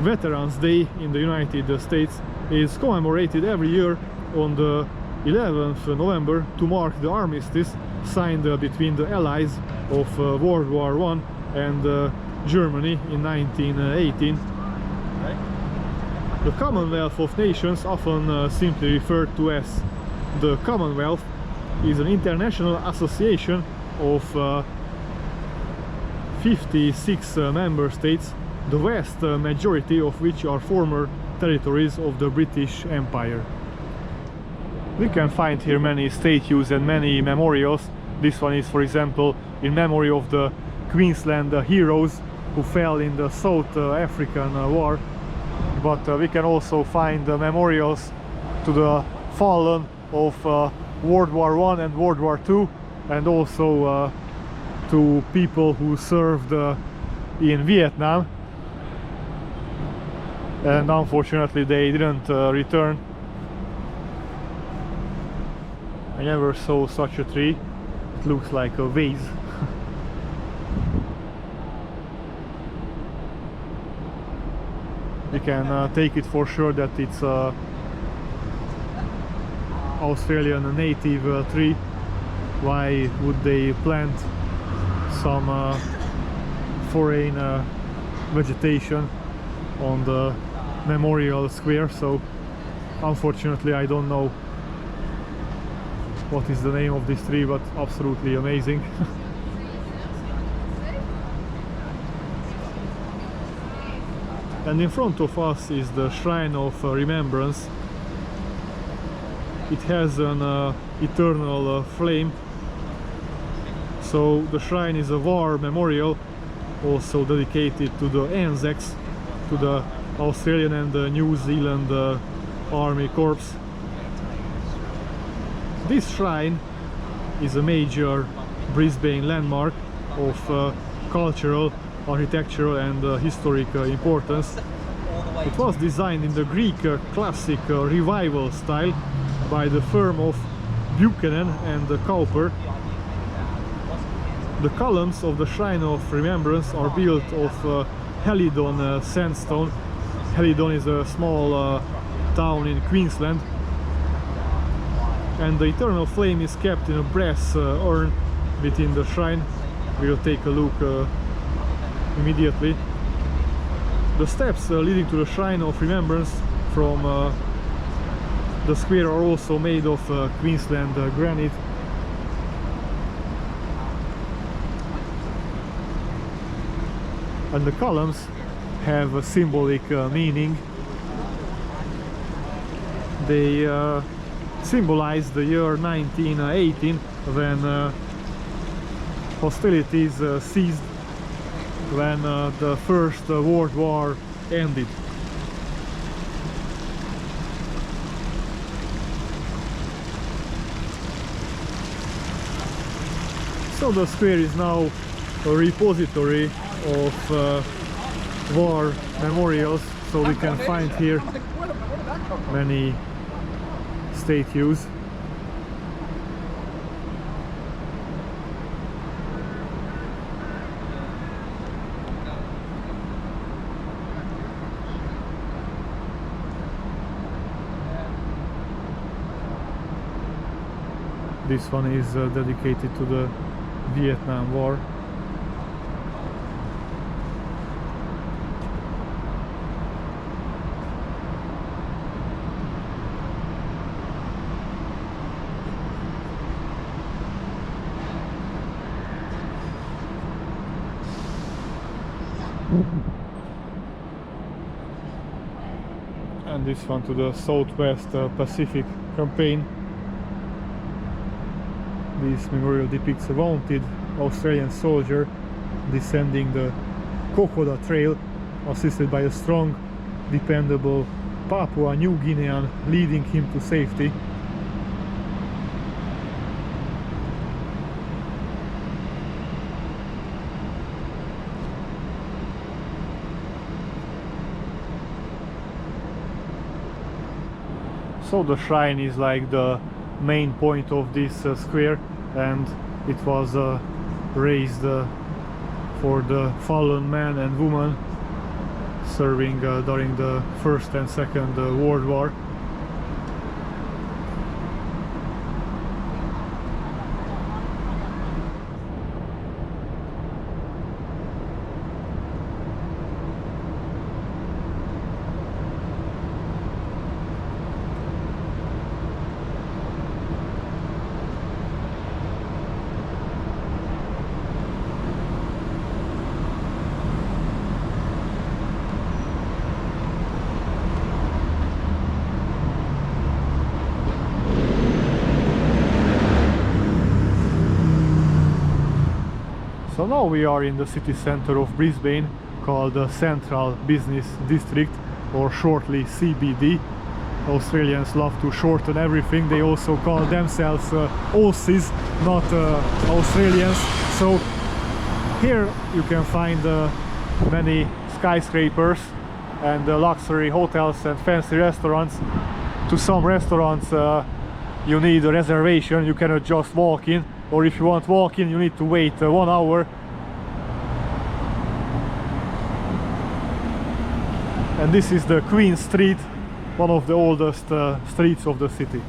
Veterans Day in the United States, is commemorated every year on the 11th November to mark the armistice signed between the Allies of World War I and Germany in 1918. The Commonwealth of Nations, often simply referred to as the Commonwealth, is an international association of 56 member states, the vast majority of which are former territories of the British Empire. We can find here many statues and many memorials. This one is, for example, in memory of the Queensland heroes who fell in the South African War, but we can also find memorials to the fallen of World War I and World War II, and also to people who served in Vietnam, and unfortunately they didn't return. I never saw such a tree. It looks like a vase. We can take it for sure that it's a Australian native tree. Why would they plant some foreign vegetation on the memorial square? So unfortunately I don't know what is the name of this tree, but absolutely amazing. And in front of us is the Shrine of Remembrance. It has an eternal flame So the shrine is a war memorial, also dedicated to the Anzacs, to the Australian and the New Zealand Army Corps. This shrine is a major Brisbane landmark of cultural, architectural and historic importance. It was designed in the Greek classic revival style by the firm of Buchanan and Cowper. The columns of the Shrine of Remembrance are built of Helidon sandstone. Helidon is a small town in Queensland, and the eternal flame is kept in a brass urn within the shrine. We'll take a look immediately. The steps leading to the Shrine of Remembrance from the square are also made of Queensland granite. And the columns have a symbolic meaning. They symbolize the year 1918, when hostilities ceased, when the First World War ended. So the square is now a repository of war memorials, so we can find here many statues. This one is dedicated to the Vietnam War. And this one to the Southwest Pacific Campaign. This memorial depicts a wounded Australian soldier descending the Kokoda Trail, assisted by a strong, dependable Papua New Guinean leading him to safety. So the shrine is like the main point of this square, and it was raised for the fallen man and woman serving during the First and Second World War. So now we are in the city center of Brisbane, called the Central Business District, or shortly CBD. Australians love to shorten everything. They also call themselves Aussies, not Australians. So here you can find many skyscrapers and luxury hotels and fancy restaurants. To some restaurants you need a reservation, you cannot just walk in, or if you want to walk in you need to wait 1 hour. And this is the Queen Street, one of the oldest streets of the city.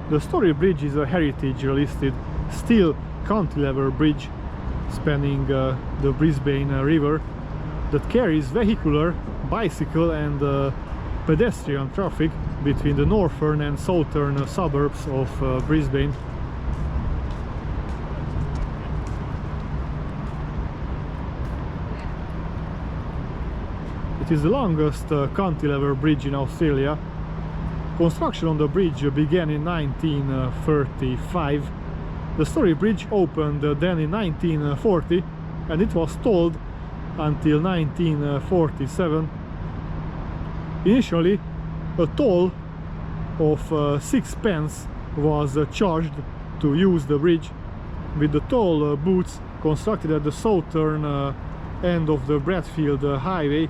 The Story Bridge is a heritage listed steel cantilever bridge spanning the Brisbane River that carries vehicular, bicycle and pedestrian traffic between the northern and southern suburbs of Brisbane. It is the longest cantilever bridge in Australia. Construction on the bridge began in 1935. The Story Bridge opened then in 1940 and it was tolled until 1947. Initially, a toll of 6 pence was charged to use the bridge, with the toll booths constructed at the southern end of the Bradfield highway.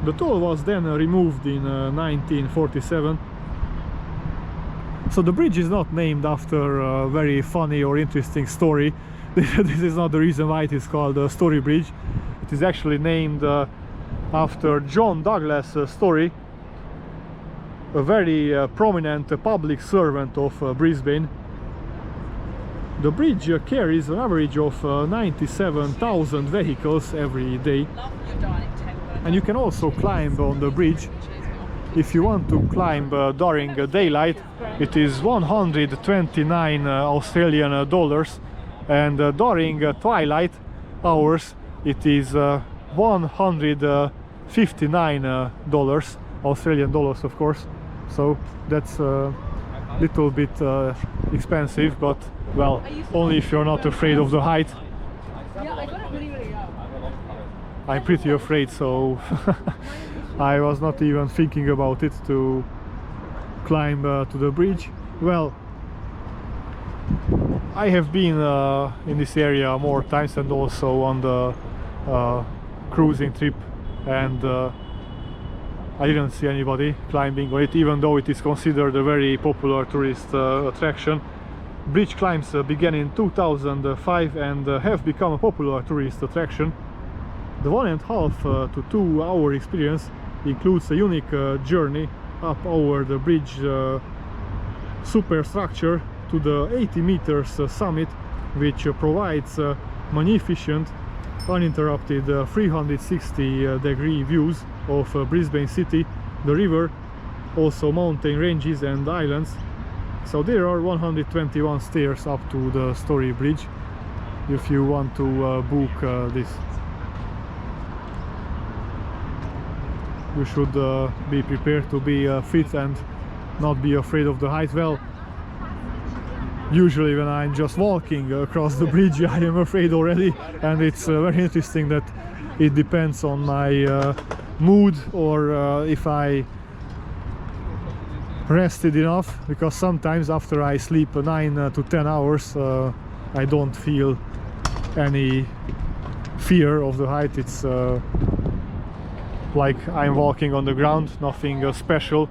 The toll was then removed in 1947. So the bridge is not named after a very funny or interesting story. This is not the reason why it is called a Story Bridge. It is actually named after John Douglas Story, a very prominent public servant of Brisbane. The bridge carries an average of 97,000 vehicles every day. And you can also climb on the bridge. If you want to climb during daylight, it is 129 Australian dollars, and during twilight hours it is 159 dollars, Australian dollars of course. So that's a little bit expensive, but well, only if you're not afraid of the height. I'm pretty afraid, so I was not even thinking about it to climb to the bridge. Well, I have been in this area more times, and also on the cruising trip, and I didn't see anybody climbing on it, even though it is considered a very popular tourist attraction. Bridge climbs began in 2005 and have become a popular tourist attraction. The 1.5 to 2 hour experience includes a unique journey up over the bridge superstructure to the 80 meters summit, which provides magnificent, uninterrupted 360-degree views of Brisbane city, the river, also mountain ranges and islands. So there are 121 stairs up to the Story Bridge if you want to book this. You should be prepared to be fit and not be afraid of the height. Well, usually when I'm just walking across the bridge I am afraid already, and it's very interesting that it depends on my mood, or if I rested enough, because sometimes after I sleep 9 to 10 hours I don't feel any fear of the height. It's like I'm walking on the ground, nothing special.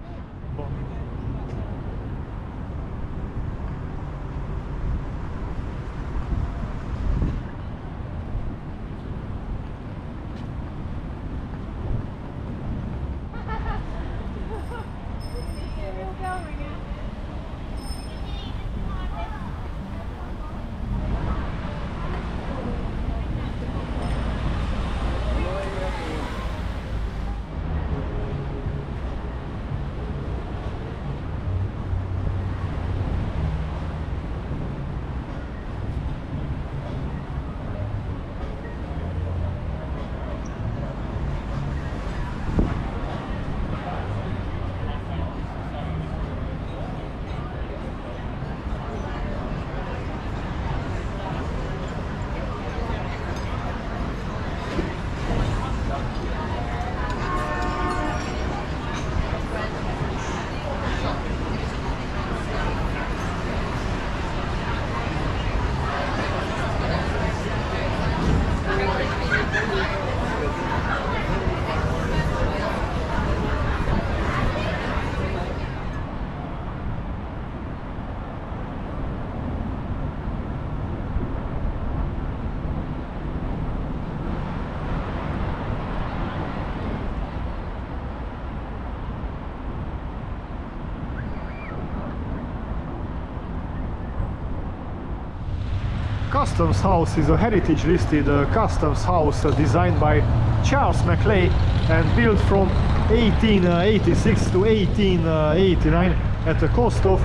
Customs House is a heritage listed customs house designed by Charles Macleay and built from 1886 to 1889 at a cost of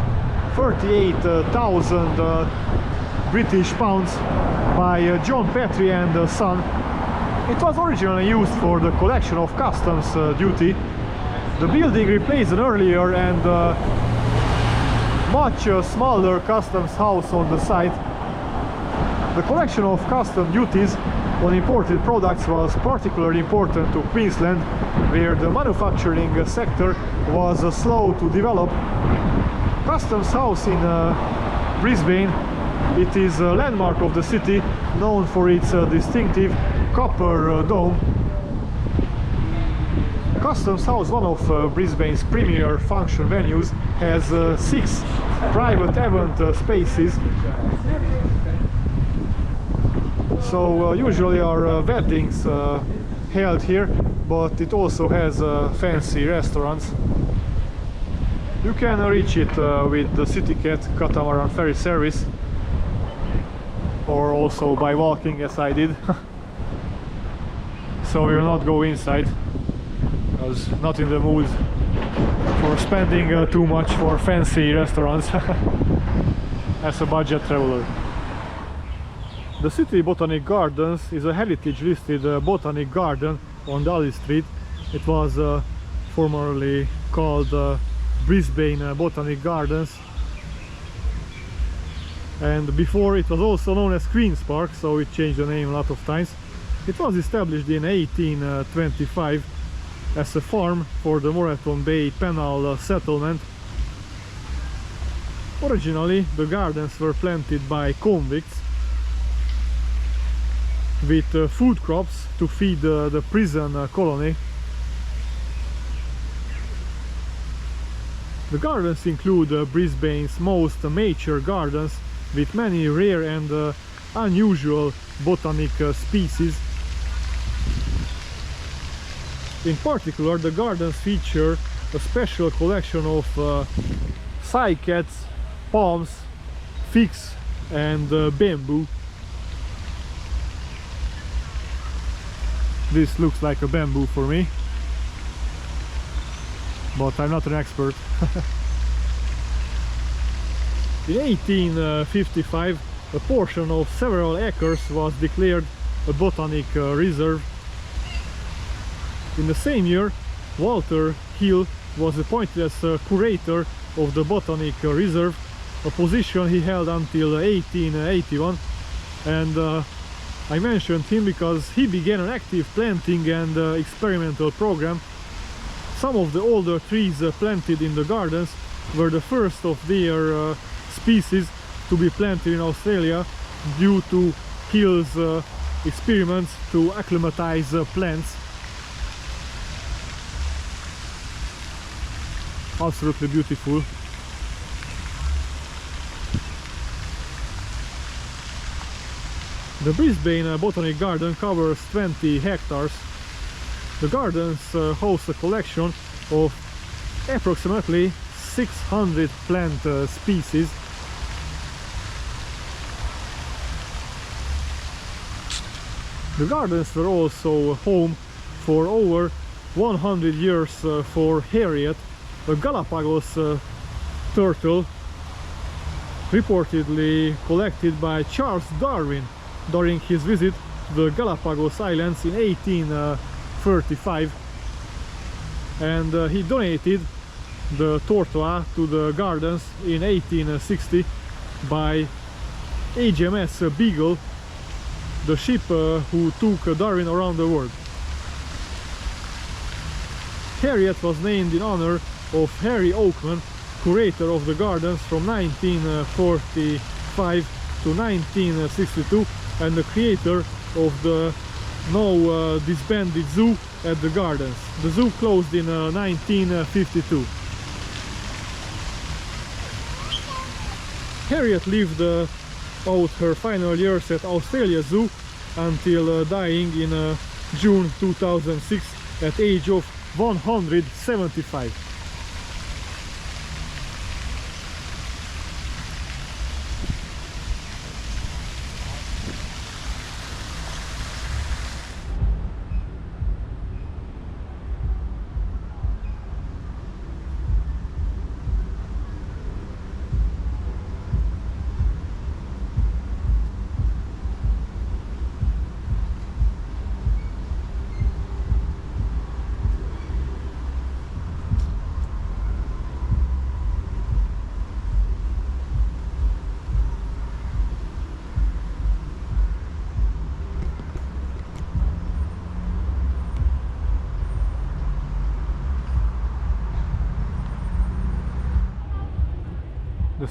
38,000 British pounds by John Petrie and Son. It was originally used for the collection of customs duty. The building replaced an earlier and much smaller customs house on the site. The collection of custom duties on imported products was particularly important to Queensland, where the manufacturing sector was slow to develop. Customs House in Brisbane, it is a landmark of the city, known for its distinctive copper dome. Customs House, one of Brisbane's premier function venues, has 6 private event spaces. So usually are weddings held here, but it also has fancy restaurants. You can reach it with the CityCat catamaran ferry service, or also by walking as I did. So we will not go inside. I was not in the mood for spending too much for fancy restaurants as a budget traveler. The City Botanic Gardens is a heritage listed botanic garden on Daly Street. It was formerly called Brisbane Botanic Gardens, and before it was also known as Queen's Park, so it changed the name a lot of times. It was established in 1825 as a farm for the Moreton Bay Penal settlement. Originally the gardens were planted by convicts with food crops to feed the prison colony. The gardens include Brisbane's most mature gardens with many rare and unusual botanic species. In particular, the gardens feature a special collection of cycads, palms, figs and bamboo. This looks like a bamboo for me, but I'm not an expert. In 1855, a portion of several acres was declared a botanic reserve. In the same year, Walter Hill was appointed as curator of the botanic reserve, a position he held until 1881, and I mentioned him because he began an active planting and experimental program. Some of the older trees planted in the gardens were the first of their species to be planted in Australia due to Hill's experiments to acclimatize plants. Absolutely beautiful. The Brisbane Botanic Garden covers 20 hectares. The gardens host a collection of approximately 600 plant species. The gardens were also home for over 100 years for Harriet, a Galapagos turtle reportedly collected by Charles Darwin during his visit to the Galapagos Islands in 1835, and he donated the tortoise to the gardens in 1860 by HMS Beagle, the ship who took Darwin around the world. Harriet was named in honor of Harry Oakman, curator of the gardens from 1945 to 1962 and the creator of the now disbanded zoo at the gardens. The zoo closed in 1952. Harriet lived out her final years at Australia Zoo until dying in June 2006 at age of 175.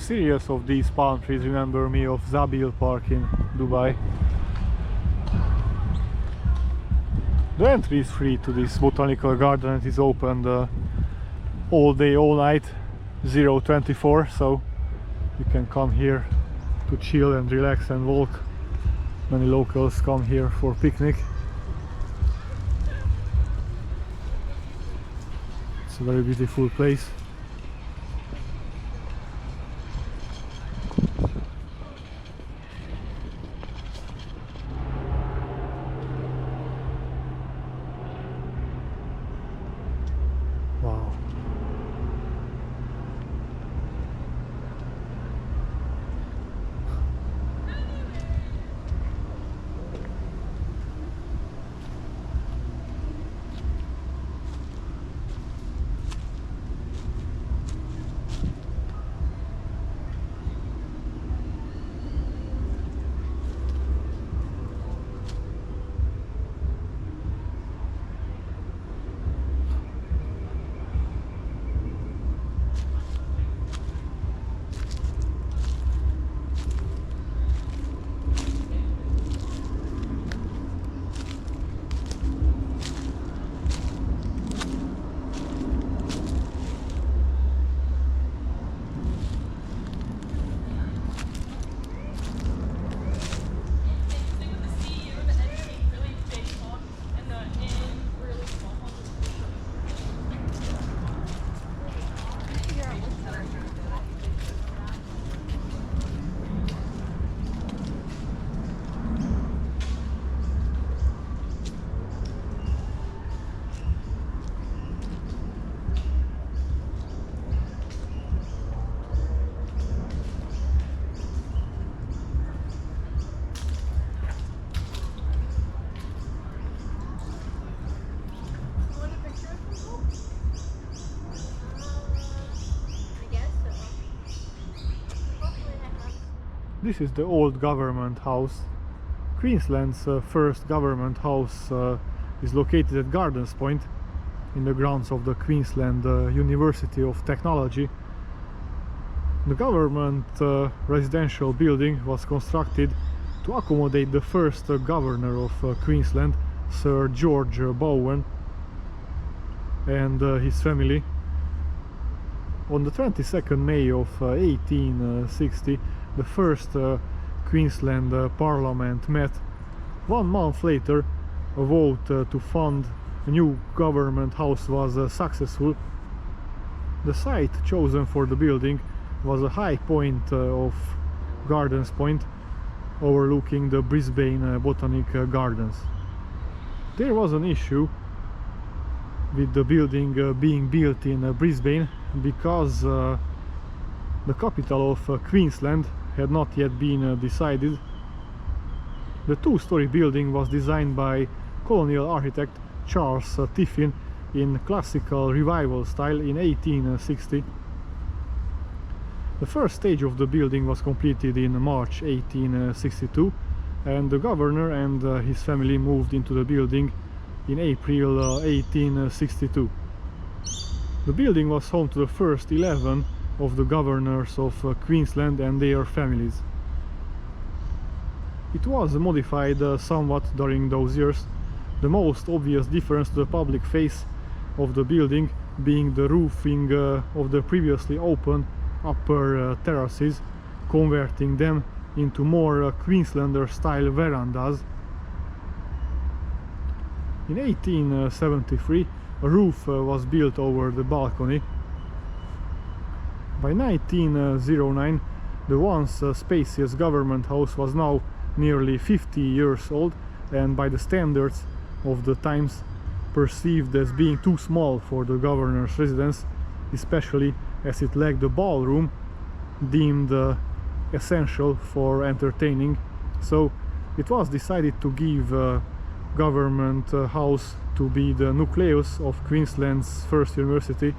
series of these palm trees remember me of Zabil Park in Dubai. The entry is free to this botanical garden. It is opened all day, all night, 024, so you can come here to chill and relax and walk. Many locals come here for picnic. It's a very beautiful place. Wow. This is the old government house. Queensland's first government house is located at Gardens Point in the grounds of the Queensland University of Technology. The government residential building was constructed to accommodate the first governor of Queensland, Sir George Bowen, and his family. On the 22nd May of 1860, the first Queensland Parliament met. 1 month later, a vote to fund a new government house was successful. The site chosen for the building was a high point of Gardens Point, overlooking the Brisbane Botanical Gardens. There was an issue with the building being built in Brisbane because the capital of Queensland had not yet been decided. The two-story building was designed by colonial architect Charles Tiffin in classical revival style in 1860. The first stage of the building was completed in March 1862, and the governor and his family moved into the building in April 1862. The building was home to the first 11 of the governors of Queensland and their families. It was modified somewhat during those years, the most obvious difference to the public face of the building being the roofing of the previously open upper terraces, converting them into more Queenslander style verandas. In 1873, a roof was built over the balcony. By 1909, the once spacious government house was now nearly 50 years old, and by the standards of the times perceived as being too small for the governor's residence, especially as it lacked the ballroom deemed essential for entertaining. So it was decided to give government house to be the nucleus of Queensland's first university,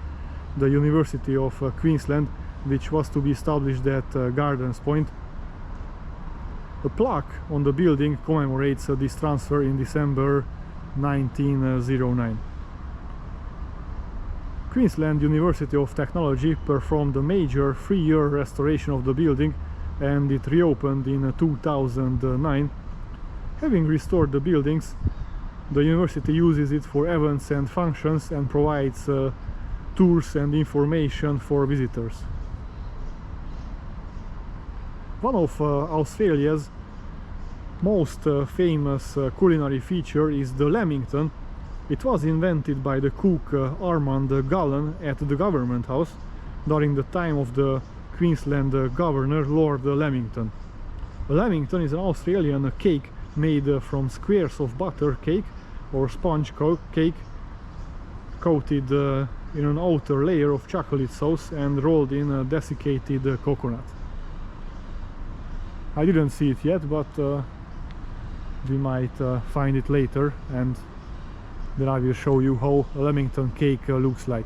the University of Queensland, which was to be established at Gardens Point. A plaque on the building commemorates this transfer in December 1909. Queensland University of Technology performed a major 3-year restoration of the building, and it reopened in 2009. Having restored the buildings, the university uses it for events and functions and provides tours and information for visitors. One of Australia's most famous culinary feature is the lamington. It was invented by the cook Armand Gallen at the Government House during the time of the Queensland Governor Lord Lamington. A lamington is an Australian cake made from squares of butter cake or sponge cake coated in an outer layer of chocolate sauce and rolled in a desiccated coconut. I didn't see it yet, but we might find it later, and then I will show you how a lamington cake looks like.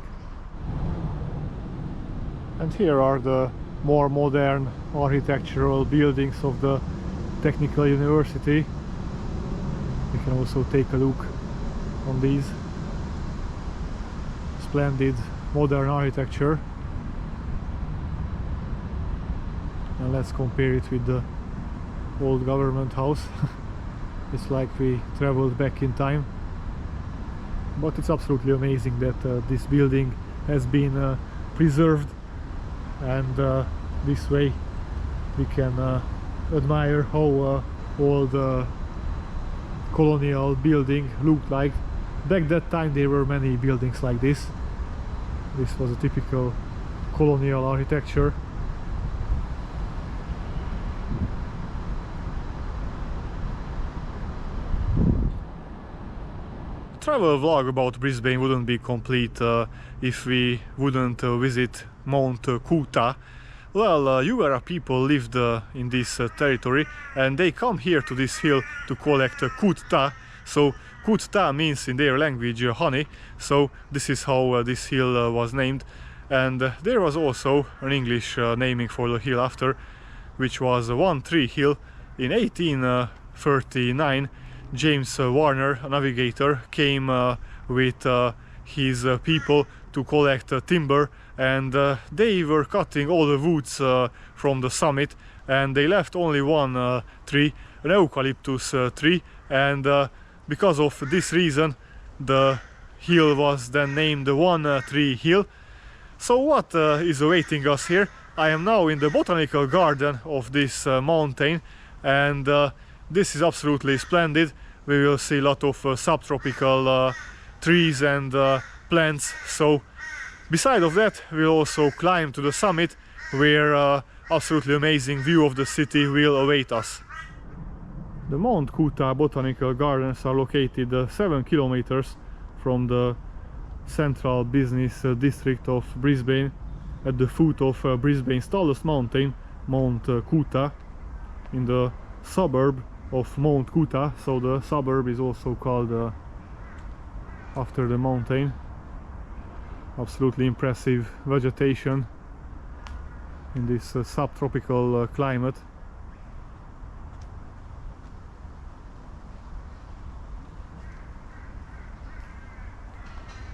And here are the more modern architectural buildings of the Technical University. You can also take a look on these. Splendid modern architecture. And let's compare it with the old Government House. It's like we traveled back in time. But it's absolutely amazing that this building has been preserved, and this way we can admire how old colonial building looked like. Back that time there were many buildings like this. This was a typical colonial architecture. Travel vlog about Brisbane wouldn't be complete if we wouldn't visit Mount Coot-tha. Well, Yuwara people lived in this territory, and they come here to this hill to collect Coot-tha. So Coot-tha means in their language honey, so this is how this hill was named. And there was also an English naming for the hill after, which was One Tree Hill. In 1839 James Warner, a navigator, came with his people to collect timber, and they were cutting all the woods from the summit, and they left only one tree, an eucalyptus tree, and because of this reason the hill was then named One Tree Hill. So what is awaiting us here? I am now in the botanical garden of this mountain, and this is absolutely splendid. We will see a lot of subtropical trees and plants. So beside of that, we'll also climb to the summit, where absolutely amazing view of the city will await us. The Mount Coot-tha Botanical Gardens are located 7 kilometers from the central business district of Brisbane, at the foot of Brisbane's tallest mountain, Mount Coot-tha, in the suburb of Mount Coot-tha. So the suburb is also called after the mountain. Absolutely impressive vegetation in this subtropical climate.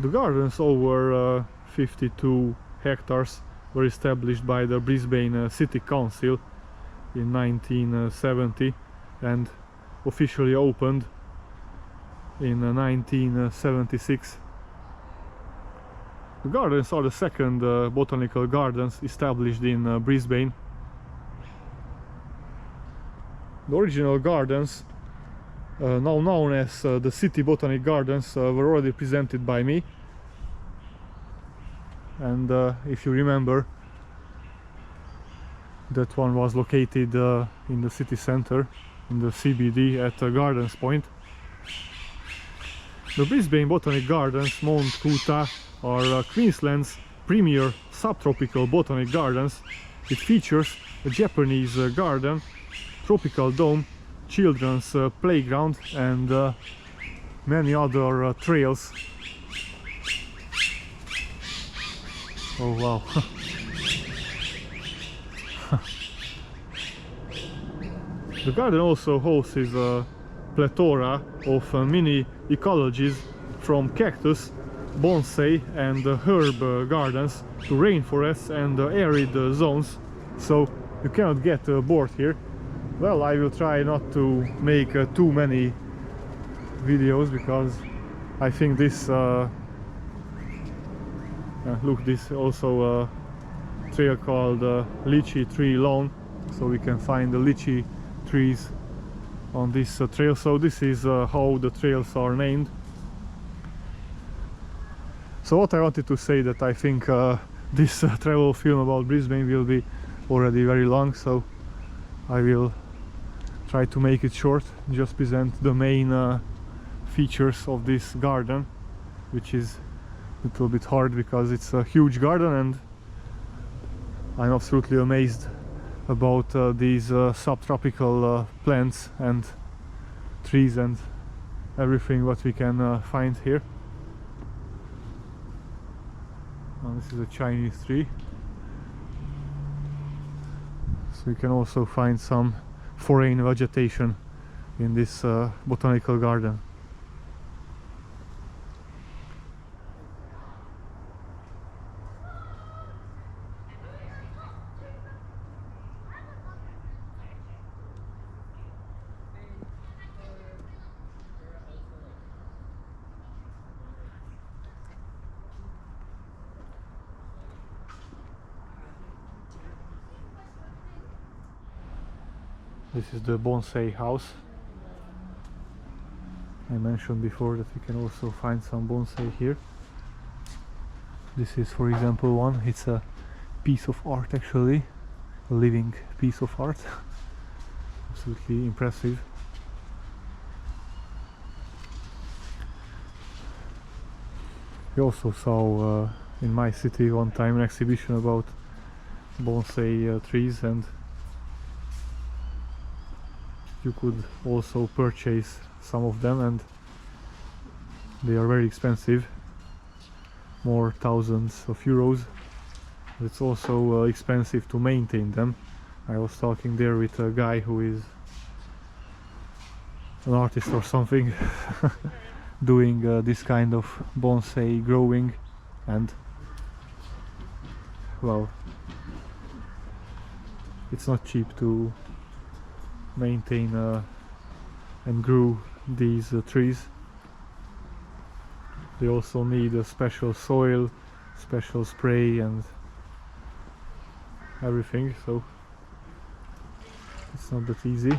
The gardens, over 52 hectares, were established by the Brisbane City Council in 1970 and officially opened in 1976. The gardens are the second botanical gardens established in Brisbane. The original gardens, now known as the City Botanic Gardens, were already presented by me. And if you remember, that one was located in the city center, in the CBD at Gardens Point. The Brisbane Botanic Gardens, Mount Coot-tha, are Queensland's premier subtropical botanic gardens. It features a Japanese garden, tropical dome, children's playground, and many other trails. Oh wow! The garden also hosts a plethora of mini ecologies, from cactus bonsai and herb gardens to rainforests and arid zones, so you cannot get bored here. Well, I will try not to make too many videos, because I think this look, this also a trail called lychee tree lawn, so we can find the lychee trees on this trail. So this is how the trails are named. So what I wanted to say, that I think this travel film about Brisbane will be already very long, so I will try to make it short, just present the main features of this garden, which is a little bit hard because it's a huge garden, and I'm absolutely amazed about these subtropical plants and trees and everything what we can find here. This is a Chinese tree, so you can also find some foreign vegetation in this botanical garden. This is the bonsai house. I mentioned before that we can also find some bonsai here. This is, for example, one. It's a piece of art, actually, a living piece of art. Absolutely impressive. We also saw in my city one time an exhibition about bonsai trees, and you could also purchase some of them, and they are very expensive, more thousands of euros. It's also expensive to maintain them. I was talking there with a guy who is an artist or something doing this kind of bonsai growing, and well, it's not cheap to maintain and grow these trees. They also need a special soil, special spray and everything, so it's not that easy.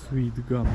Sweet gum.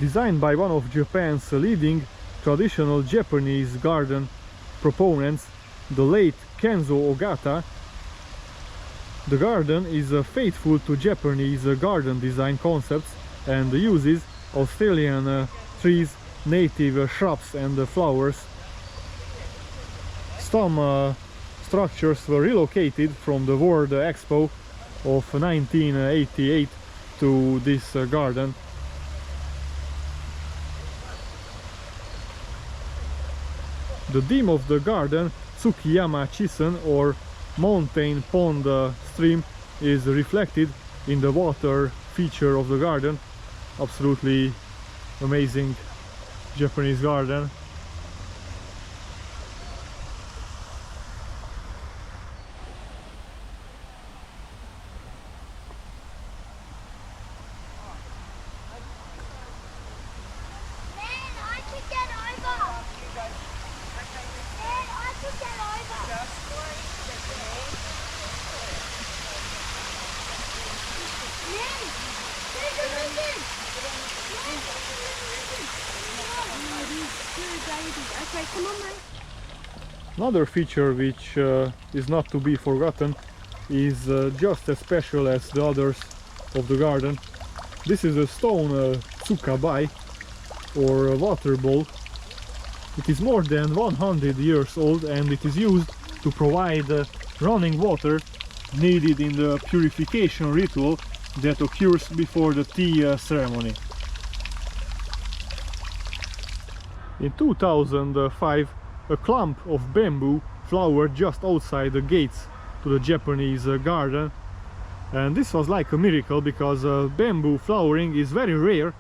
Designed by one of Japan's leading traditional Japanese garden proponents, the late Kenzo Ogata, the garden is faithful to Japanese garden design concepts and uses Australian trees, native shrubs and flowers. Some structures were relocated from the World Expo of 1988 to this garden. The theme of the garden, Tsukiyama Chisen, or mountain pond stream, is reflected in the water feature of the garden. Absolutely amazing Japanese garden. Another feature which is not to be forgotten is just as special as the others of the garden. This is a stone tsukabai, or a water bowl. It is more than 100 years old and it is used to provide running water needed in the purification ritual that occurs before the tea ceremony. In 2005, a clump of bamboo flowered just outside the gates to the Japanese garden, and this was like a miracle because bamboo flowering is very rare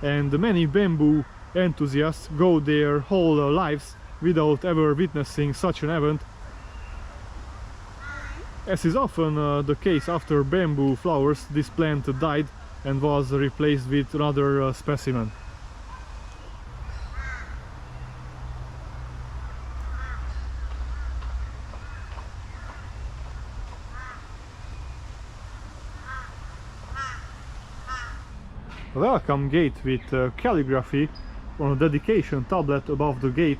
and many bamboo enthusiasts go their whole lives without ever witnessing such an event. As is often the case after bamboo flowers, this plant died and was replaced with another specimen. A welcome gate with calligraphy on a dedication tablet above the gate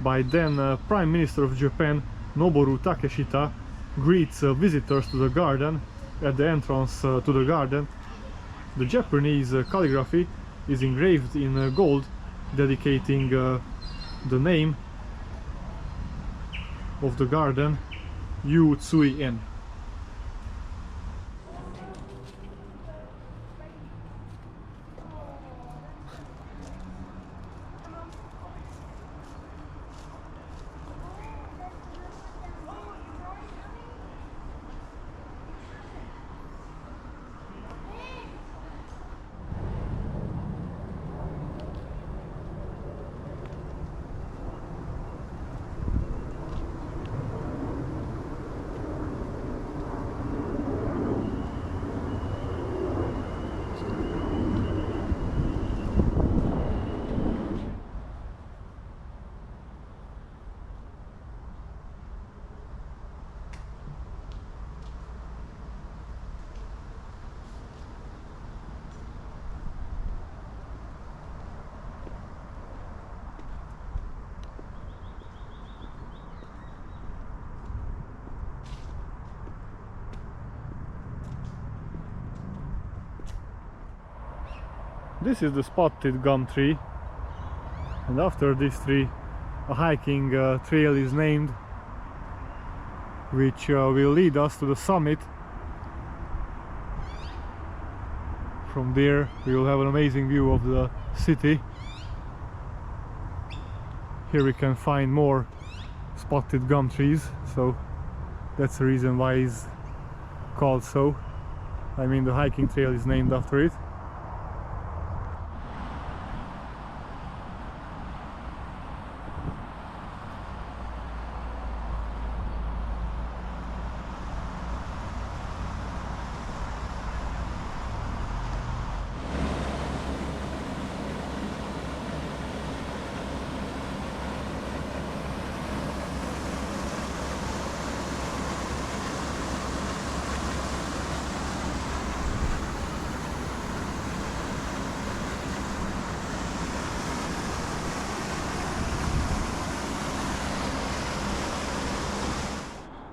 by then Prime Minister of Japan Noboru Takeshita greets visitors to the garden at the entrance to the garden. The Japanese calligraphy is engraved in gold, dedicating the name of the garden, Yu Tsui In. This is the spotted gum tree, and after this tree a hiking trail is named, which will lead us to the summit. From there we will have an amazing view of the city. Here we can find more spotted gum trees, so that's the reason why it's called so. I mean, the hiking trail is named after it.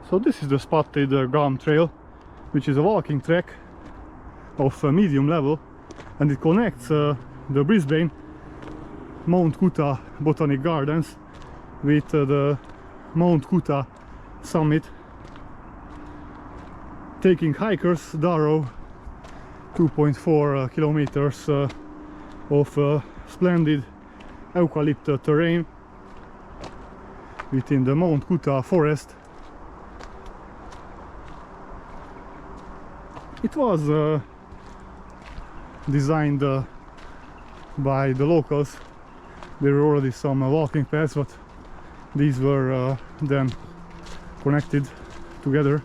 So this is the spotted gum trail, which is a walking track of medium level, and it connects the Brisbane Mount Coot-tha Botanical Gardens with the Mount Coot-tha summit, taking hikers thorough 2.4 kilometers of splendid eucalyptus terrain within the Mount Coot-tha forest. It was designed by the locals. There were already some walking paths, but these were then connected together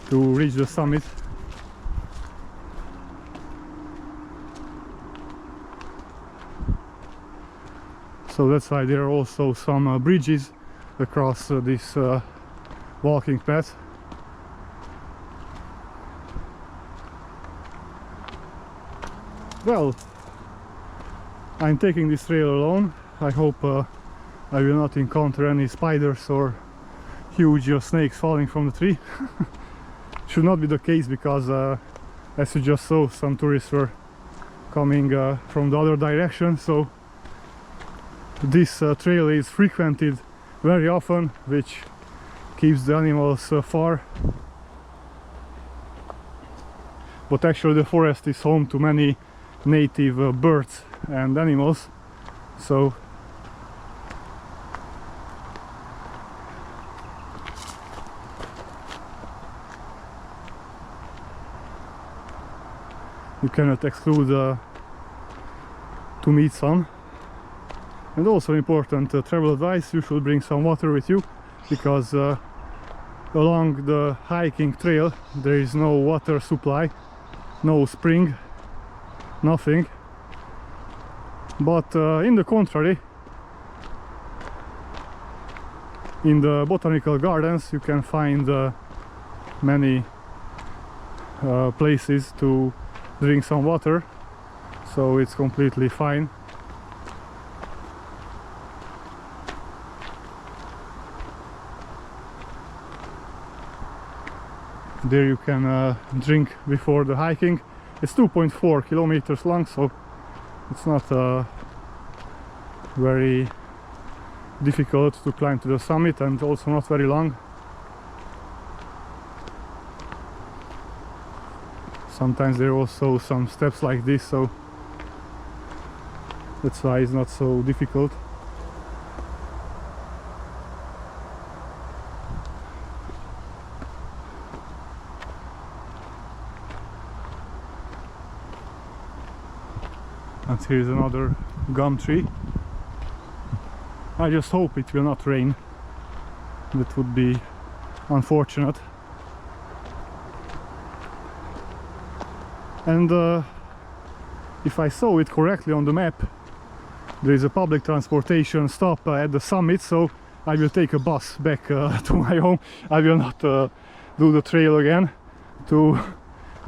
to reach the summit. So that's why there are also some bridges across this walking path. Well, I'm taking this trail alone. I hope I will not encounter any spiders or huge snakes falling from the tree. Should not be the case, because as you just saw, some tourists were coming from the other direction, so this trail is frequented very often, which keeps the animals far. But actually the forest is home to many native birds and animals, so you cannot exclude to meet some. And also important travel advice: you should bring some water with you, because along the hiking trail there is no water supply, no spring, nothing. But in the contrary, in the botanical gardens you can find many places to drink some water, so it's completely fine. There you can drink before the hiking. It's 2.4 kilometers long, so it's not very difficult to climb to the summit, and also not very long. Sometimes there are also some steps like this, so that's why it's not so difficult. And here is another gum tree. I just hope it will not rain. That would be unfortunate. And if I saw it correctly on the map, there is a public transportation stop at the summit, so I will take a bus back to my home. I will not do the trail again to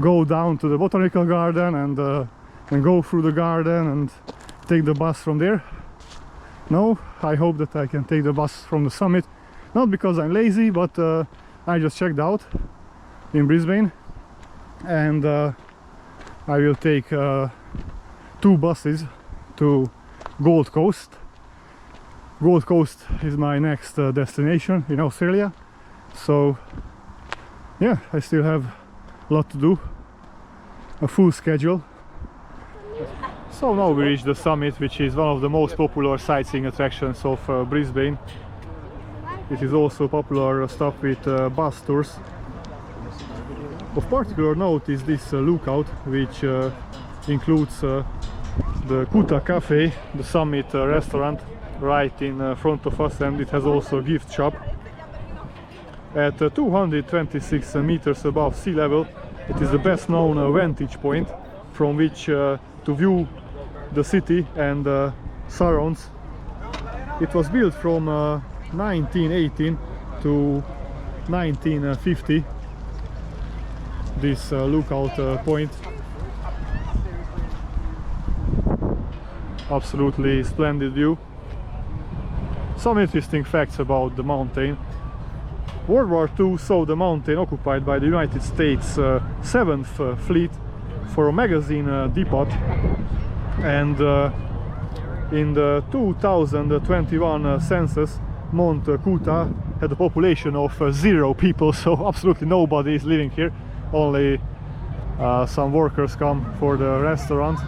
go down to the botanical garden and go through the garden and take the bus from there. No, I hope that I can take the bus from the summit, not because I'm lazy, but I just checked out in Brisbane, and I will take 2 buses to Gold Coast. Gold Coast is my next destination in Australia, so yeah, I still have a lot to do, a full schedule. So now we reach the summit, which is one of the most popular sightseeing attractions of Brisbane. It is also a popular stop with bus tours. Of particular note is this lookout, which includes the Coot-tha Cafe, the summit restaurant right in front of us, and it has also a gift shop. At 226 meters above sea level, it is the best known vantage point from which to view the city and surrounds. It was built from 1918 to 1950, this lookout point. Absolutely splendid view. Some interesting facts about the mountain. World War II saw the mountain occupied by the United States 7th Fleet for a magazine depot, and in the 2021 census, Mount Coot-tha had a population of 0 people, so absolutely nobody is living here. Only some workers come for the restaurant,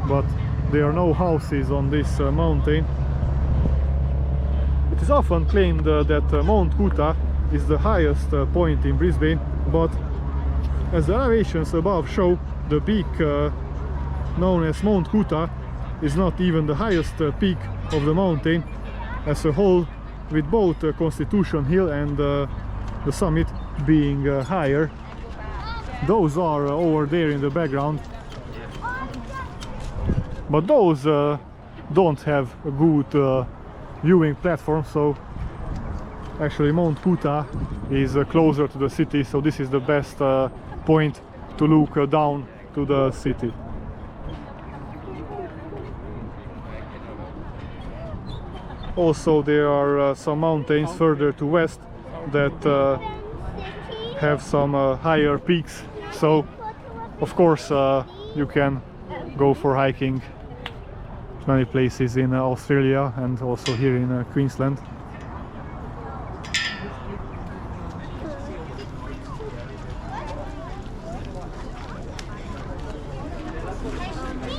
but there are no houses on this mountain. It is often claimed that Mount Coot-tha is the highest point in Brisbane, but as the elevations above show, the peak known as Mount Coot-tha is not even the highest peak of the mountain as a whole, with both Constitution Hill and the summit being higher. Those are over there in the background, but those don't have a good viewing platform, so actually Mount Coot-tha is closer to the city, so this is the best point to look down to the city. Also, there are some mountains further to west that have some higher peaks, so of course you can go for hiking many places in Australia and also here in Queensland.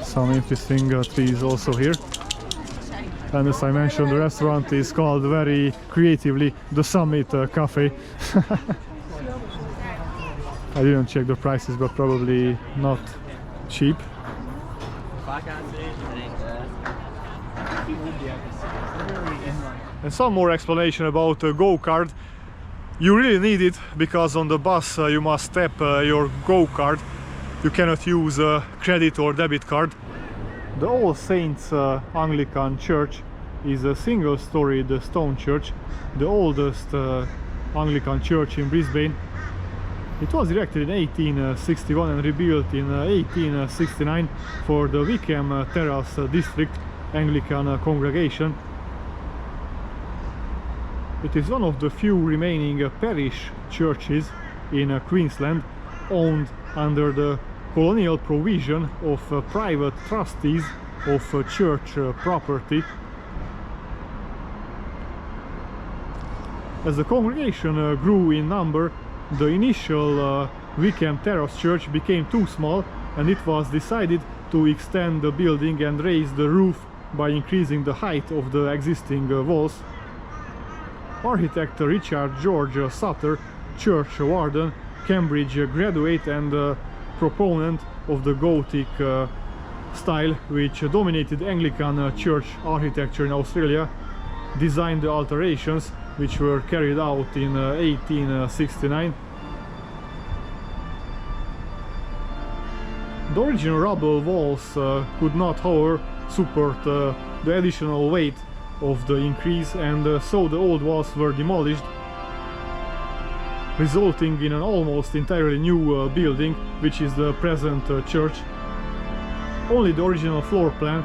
Some interesting trees also here. And as I mentioned, the restaurant is called very creatively the Summit Cafe. I didn't check the prices, but probably not cheap. And some more explanation about a go-kart. You really need it, because on the bus you must tap your go-kart. You cannot use a credit or debit card. The All Saints Anglican Church is a single-storied stone church, the oldest Anglican church in Brisbane. It was erected in 1861 and rebuilt in 1869 for the Wickham Terrace District Anglican congregation. It is one of the few remaining parish churches in Queensland owned under the colonial provision of private trustees of church property. As the congregation grew in number, the initial Wickham Terrace Church became too small, and it was decided to extend the building and raise the roof by increasing the height of the existing walls. Architect Richard George Sutter, church warden, Cambridge graduate and proponent of the Gothic style, which dominated Anglican church architecture in Australia, designed the alterations, which were carried out in 1869. The original rubble walls could not, however, support the additional weight of the increase, and so the old walls were demolished, resulting in an almost entirely new building, which is the present church. Only the original floor plan,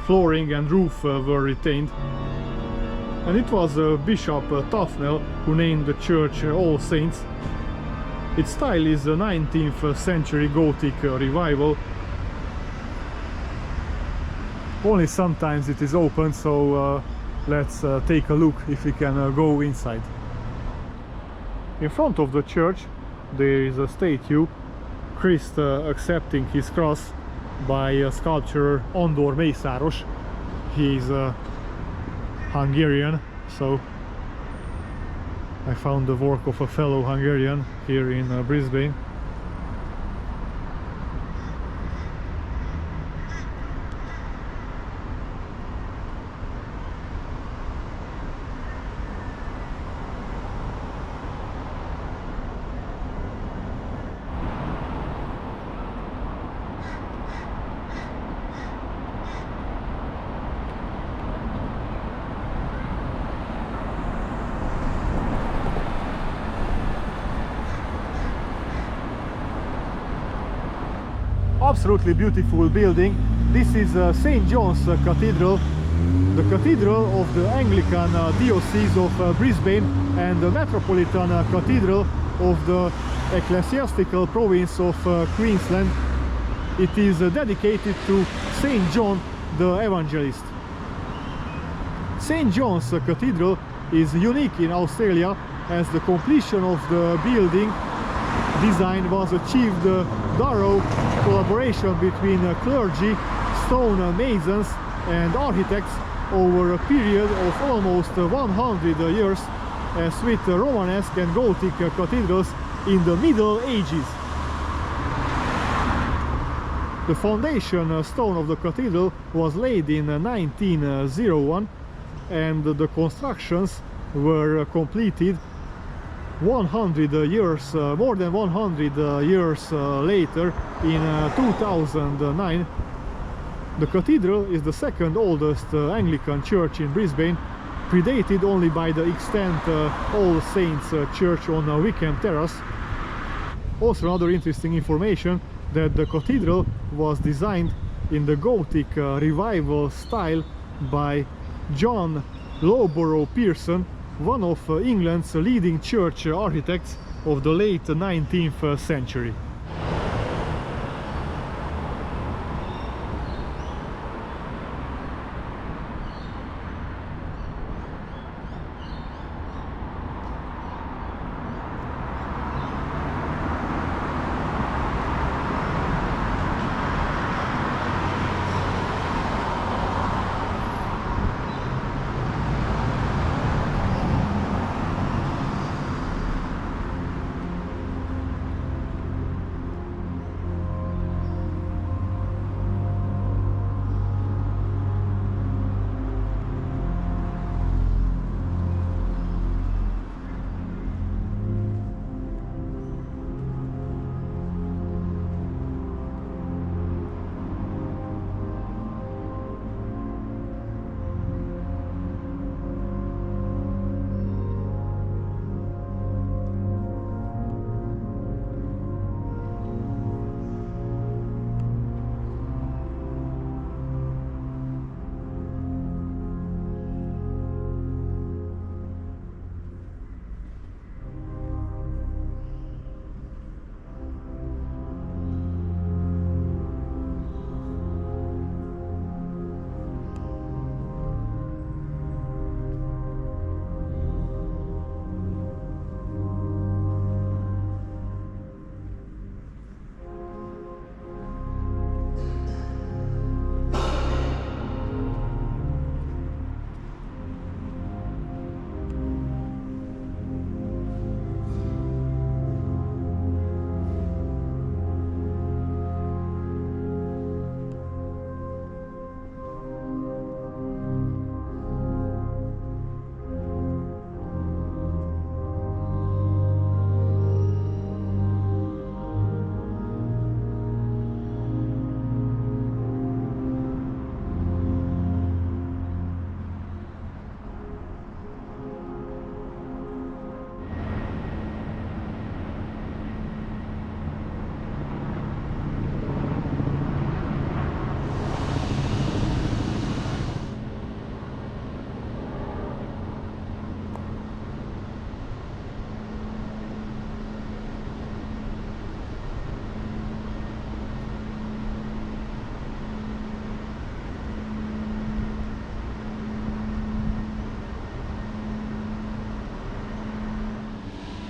flooring and roof were retained, and it was Bishop Tufnell who named the church All Saints. Its style is a 19th century Gothic revival. Only sometimes it is open, so let's take a look if we can go inside. In front of the church there is a statue, Christ accepting his cross, by sculptor Andor Mészáros. He is Hungarian, so I found the work of a fellow Hungarian here in Brisbane. Absolutely beautiful building. This is St. John's Cathedral, The Cathedral of the Anglican Diocese of Brisbane and the Metropolitan Cathedral of the Ecclesiastical Province of Queensland. It is dedicated to Saint John the Evangelist. St. John's Cathedral is unique in Australia as the completion of the building design was achieved through collaboration between clergy, stone masons and architects over a period of almost 100 years, as with Romanesque and Gothic cathedrals in the Middle Ages. The foundation stone of the cathedral was laid in 1901 and the constructions were completed 100 years, more than 100 years later in 2009. The cathedral is the second oldest Anglican church in Brisbane, predated only by the extant All Saints Church on Wickham Terrace. Also another interesting information that the cathedral was designed in the Gothic revival style by John Lowborough Pearson, one of England's leading church architects of the late 19th century.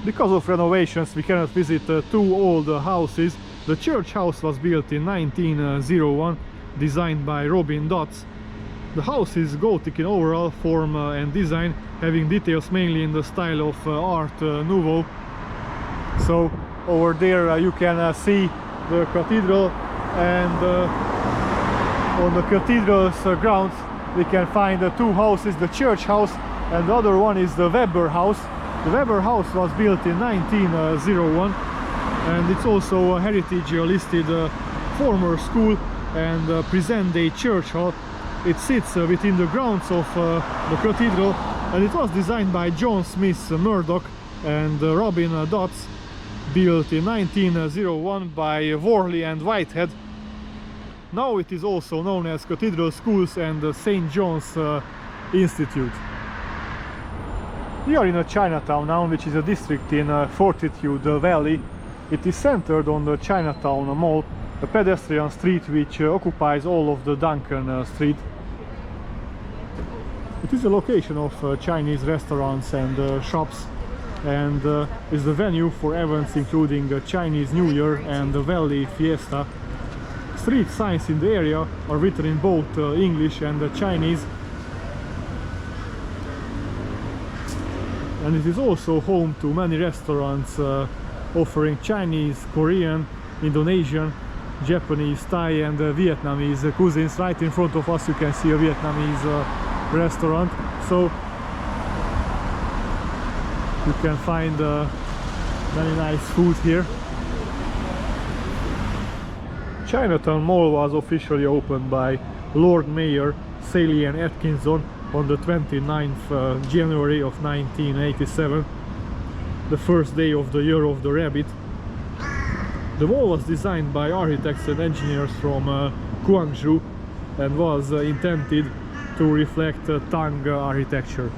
Because of renovations we cannot visit two old houses. The church house was built in 1901, designed by Robin Dodds. The house is Gothic in overall form and design, having details mainly in the style of Art Nouveau. So over there you can see the cathedral, and on the cathedral's grounds we can find two houses, the church house and the other one is the Weber house. The Weber house was built in 1901 and it's also a heritage listed former school and present-day church hall. It sits within the grounds of the cathedral, and it was designed by John Smith Murdoch and Robin Dodds, built in 1901 by Worley and Whitehead. Now it is also known as Cathedral Schools and the St. John's Institute. We are in a Chinatown now, which is a district in Fortitude Valley. It is centered on the Chinatown Mall, a pedestrian street which occupies all of the Duncan Street. It is a location of Chinese restaurants and shops, and is the venue for events including Chinese New Year and the Valley Fiesta. Street signs in the area are written in both English and Chinese, and it is also home to many restaurants offering Chinese, Korean, Indonesian, Japanese, Thai and Vietnamese cuisines. Right in front of us you can see a Vietnamese restaurant, so you can find very nice food here. Chinatown Mall was officially opened by Lord Mayor Salian Atkinson on the 29th January of 1987, the first day of the Year of the Rabbit. The mall was designed by architects and engineers from Guangzhou and was intended to reflect Tang architecture.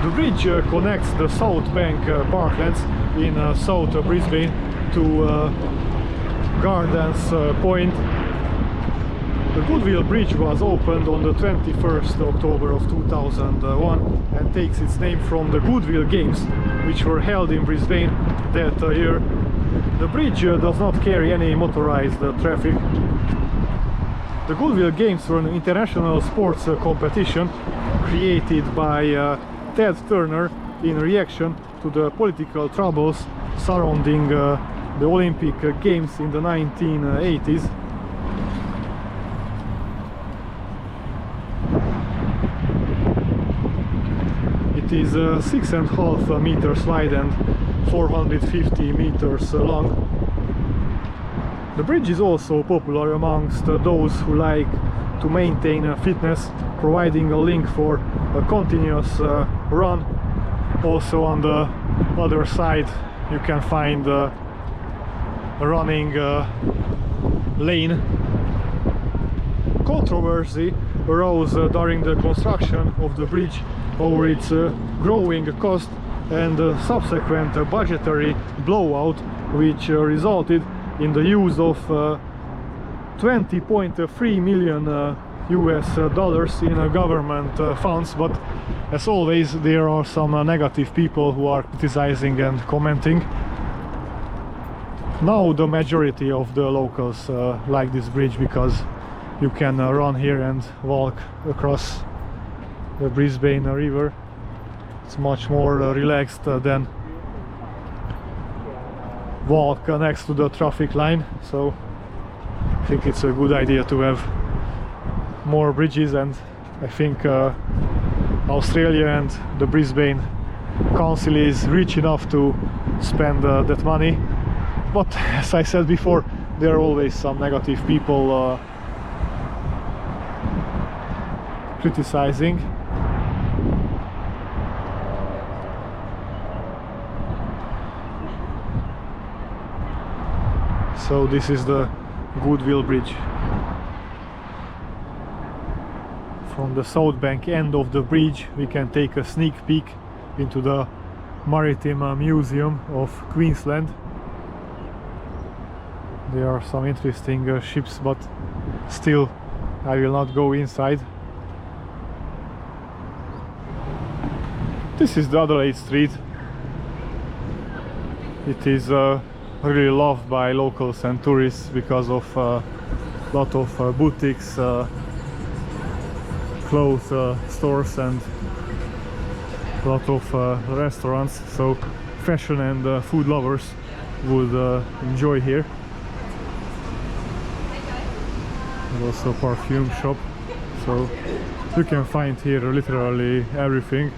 The bridge connects the South Bank parklands in South Brisbane to Gardens Point. The Goodwill Bridge was opened on the 21st October of 2001 and takes its name from the Goodwill Games, which were held in Brisbane that year. The bridge does not carry any motorized traffic. The Goodwill Games were an international sports competition created by Ted Turner in reaction to the political troubles surrounding the Olympic Games in the 1980s. It is 6.5 meters wide and 450 meters long. The bridge is also popular amongst those who like to maintain fitness, providing a link for a continuous run. Also on the other side you can find a running lane. Controversy arose during the construction of the bridge over its growing cost and subsequent budgetary blowout, which resulted in the use of $20.3 million US dollars in government funds. But as always, there are some negative people who are criticizing and commenting. Now the majority of the locals like this bridge because you can run here and walk across the Brisbane River. It's much more relaxed than walk next to the traffic line, so I think it's a good idea to have more bridges, and I think Australia and the Brisbane Council is rich enough to spend that money. But as I said before, there are always some negative people criticizing. So this is the Goodwill Bridge. From the South Bank end of the bridge we can take a sneak peek into the Maritime Museum of Queensland. There are some interesting ships, but still I will not go inside. This is the Adelaide Street. It is really loved by locals and tourists because of a lot of boutiques, clothes stores and a lot of restaurants, so fashion and food lovers would enjoy here. There's also a perfume shop, so you can find here literally everything.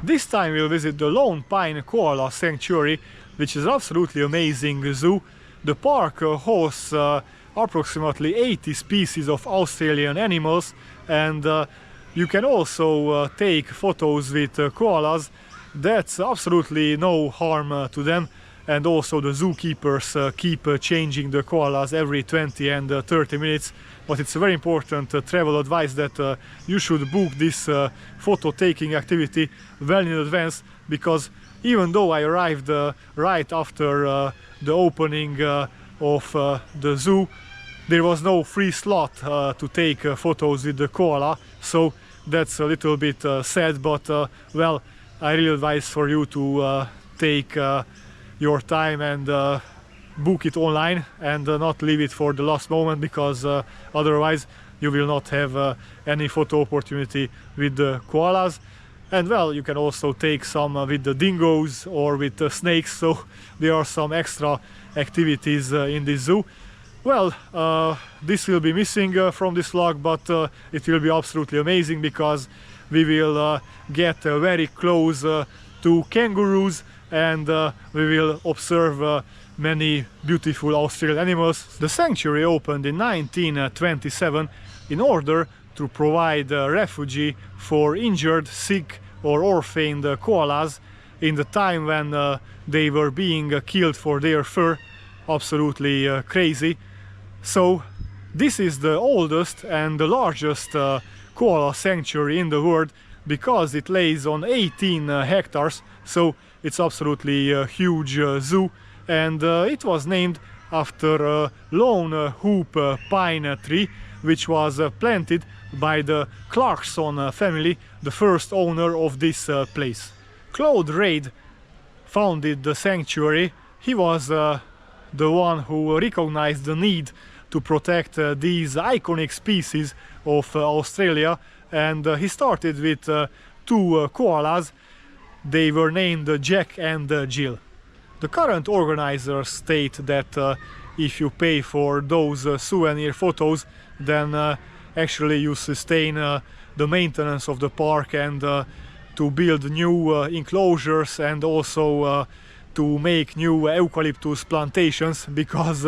This time we'll visit the Lone Pine Koala Sanctuary, which is an absolutely amazing zoo. The park hosts approximately 80 species of Australian animals, and you can also take photos with koalas. That's absolutely no harm to them, and also the zookeepers keep changing the koalas every 20 and 30 minutes. But it's a very important travel advice that you should book this photo taking activity well in advance, because even though I arrived right after the opening of the zoo, there was no free slot to take photos with the koala, so that's a little bit sad, but well, I really advise for you to take your time and book it online and not leave it for the last moment, because otherwise you will not have any photo opportunity with the koalas. And well, you can also take some with the dingoes or with the snakes, so there are some extra activities in this zoo. Well, this will be missing from this vlog, but it will be absolutely amazing because we will get very close to kangaroos, and we will observe many beautiful Australian animals. The sanctuary opened in 1927 in order to provide refuge for injured, sick or orphaned koalas in the time when they were being killed for their fur. Absolutely crazy. So this is the oldest and the largest koala sanctuary in the world because it lays on 18 hectares, so it's absolutely a huge zoo, and it was named after a lone hoop pine tree which was planted by the Clarkson family, the first owner of this place. Claude Reid founded the sanctuary. He was the one who recognized the need to protect these iconic species of Australia, and he started with two koalas. They were named Jack and Jill. The current organizers state that if you pay for those souvenir photos, then actually you sustain the maintenance of the park and to build new enclosures and also to make new eucalyptus plantations, because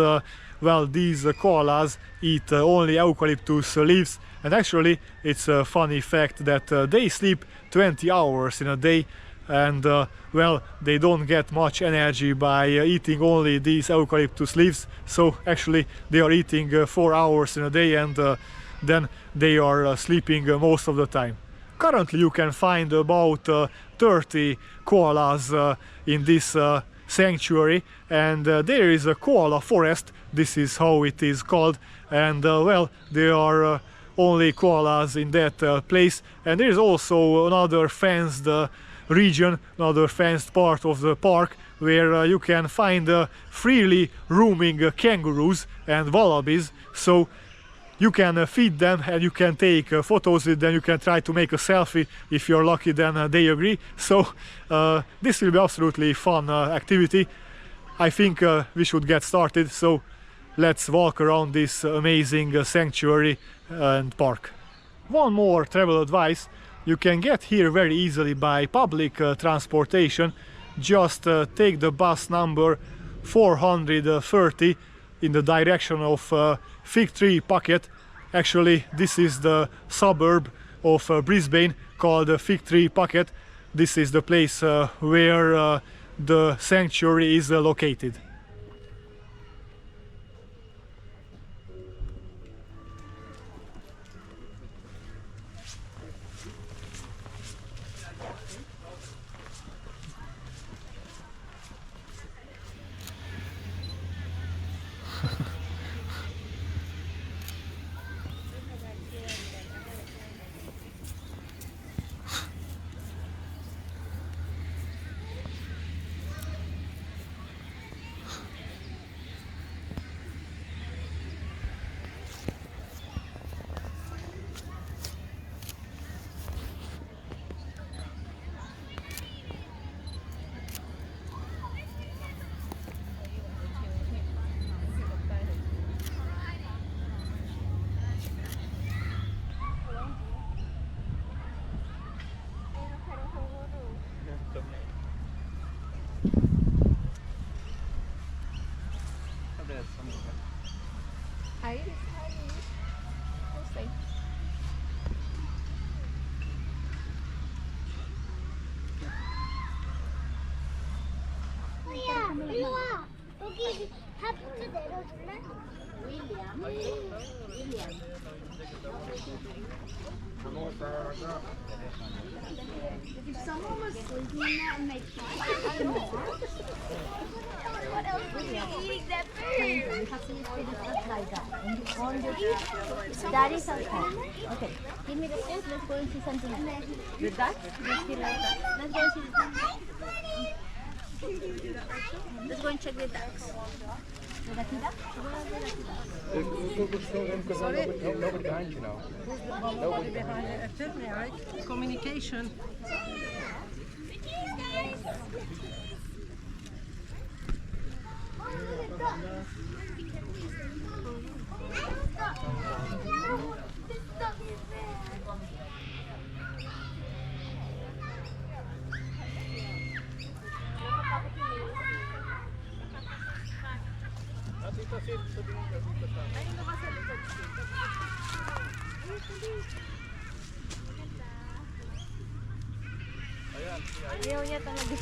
well, these koalas eat only eucalyptus leaves, and actually it's a funny fact that they sleep 20 hours in a day, and well, they don't get much energy by eating only these eucalyptus leaves, so actually they are eating 4 hours in a day, and then they are sleeping most of the time. Currently you can find about 30 koalas in this sanctuary, and there is a koala forest. This is how it is called, and well, there are only koalas in that place, and there is also another fenced region, another fenced part of the park where you can find freely roaming kangaroos and wallabies, so you can feed them and you can take photos with them. You can try to make a selfie. If you're lucky, then they agree. So this will be absolutely fun activity. I think we should get started, so let's walk around this amazing sanctuary and park. One more travel advice: you can get here very easily by public transportation. Just take the bus number 430 in the direction of Fig Tree Pocket. Actually, this is the suburb of Brisbane called Fig Tree Pocket. This is the place where the sanctuary is located.
If someone was sleeping in that and they tried what else would you eat that food?
That is okay. Okay, give me the food. Let's go and see something else. With that? Let's see like that. Let's go and see the Let's go and check the ducks.
Sorry? Nobody behind you now.
Nobody behind it. Tell me, right? Communication.
Ayaw niya talaga.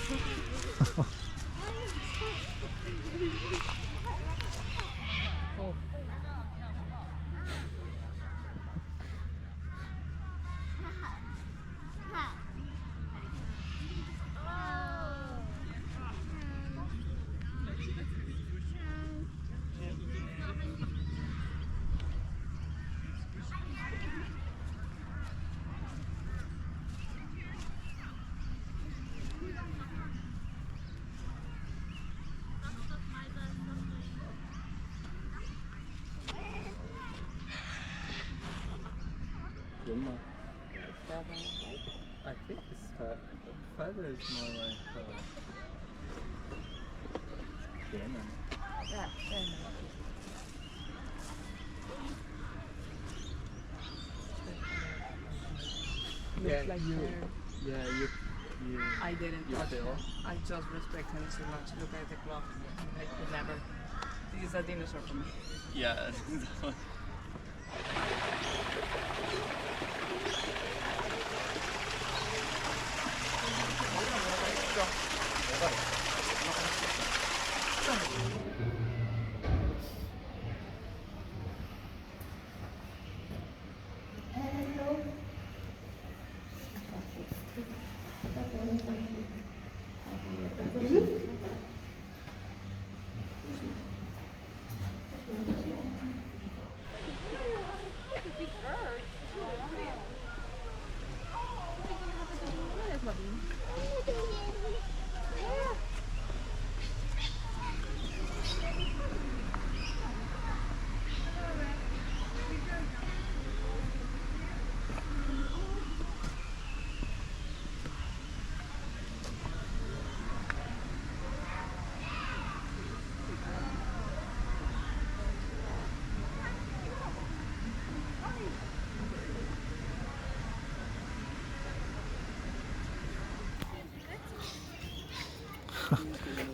I think it's feather is more like salmon.
Looks like
you
I didn't
you
touch
feel?
it. I just respect him so much. Look at the clock. I could never. This is a dinosaur for me.
Yeah.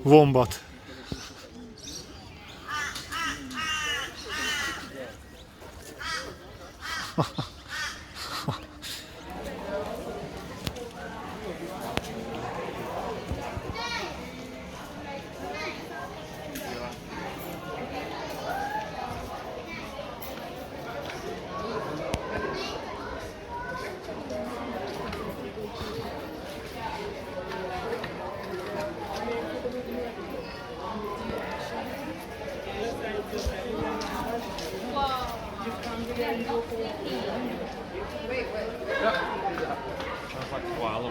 Wombat.
Sounds like koala.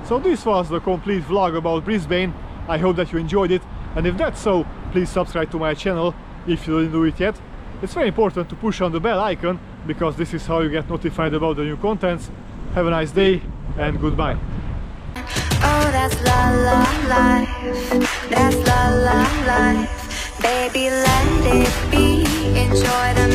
So this was the complete vlog about Brisbane. I hope that you enjoyed it, and if that's so, please subscribe to my channel if you didn't do it yet. It's very important to push on the bell icon, because this is how you get notified about the new contents. Have a nice day and goodbye.
Oh, that's la la life. That's la la life. Baby, let it be. Enjoy the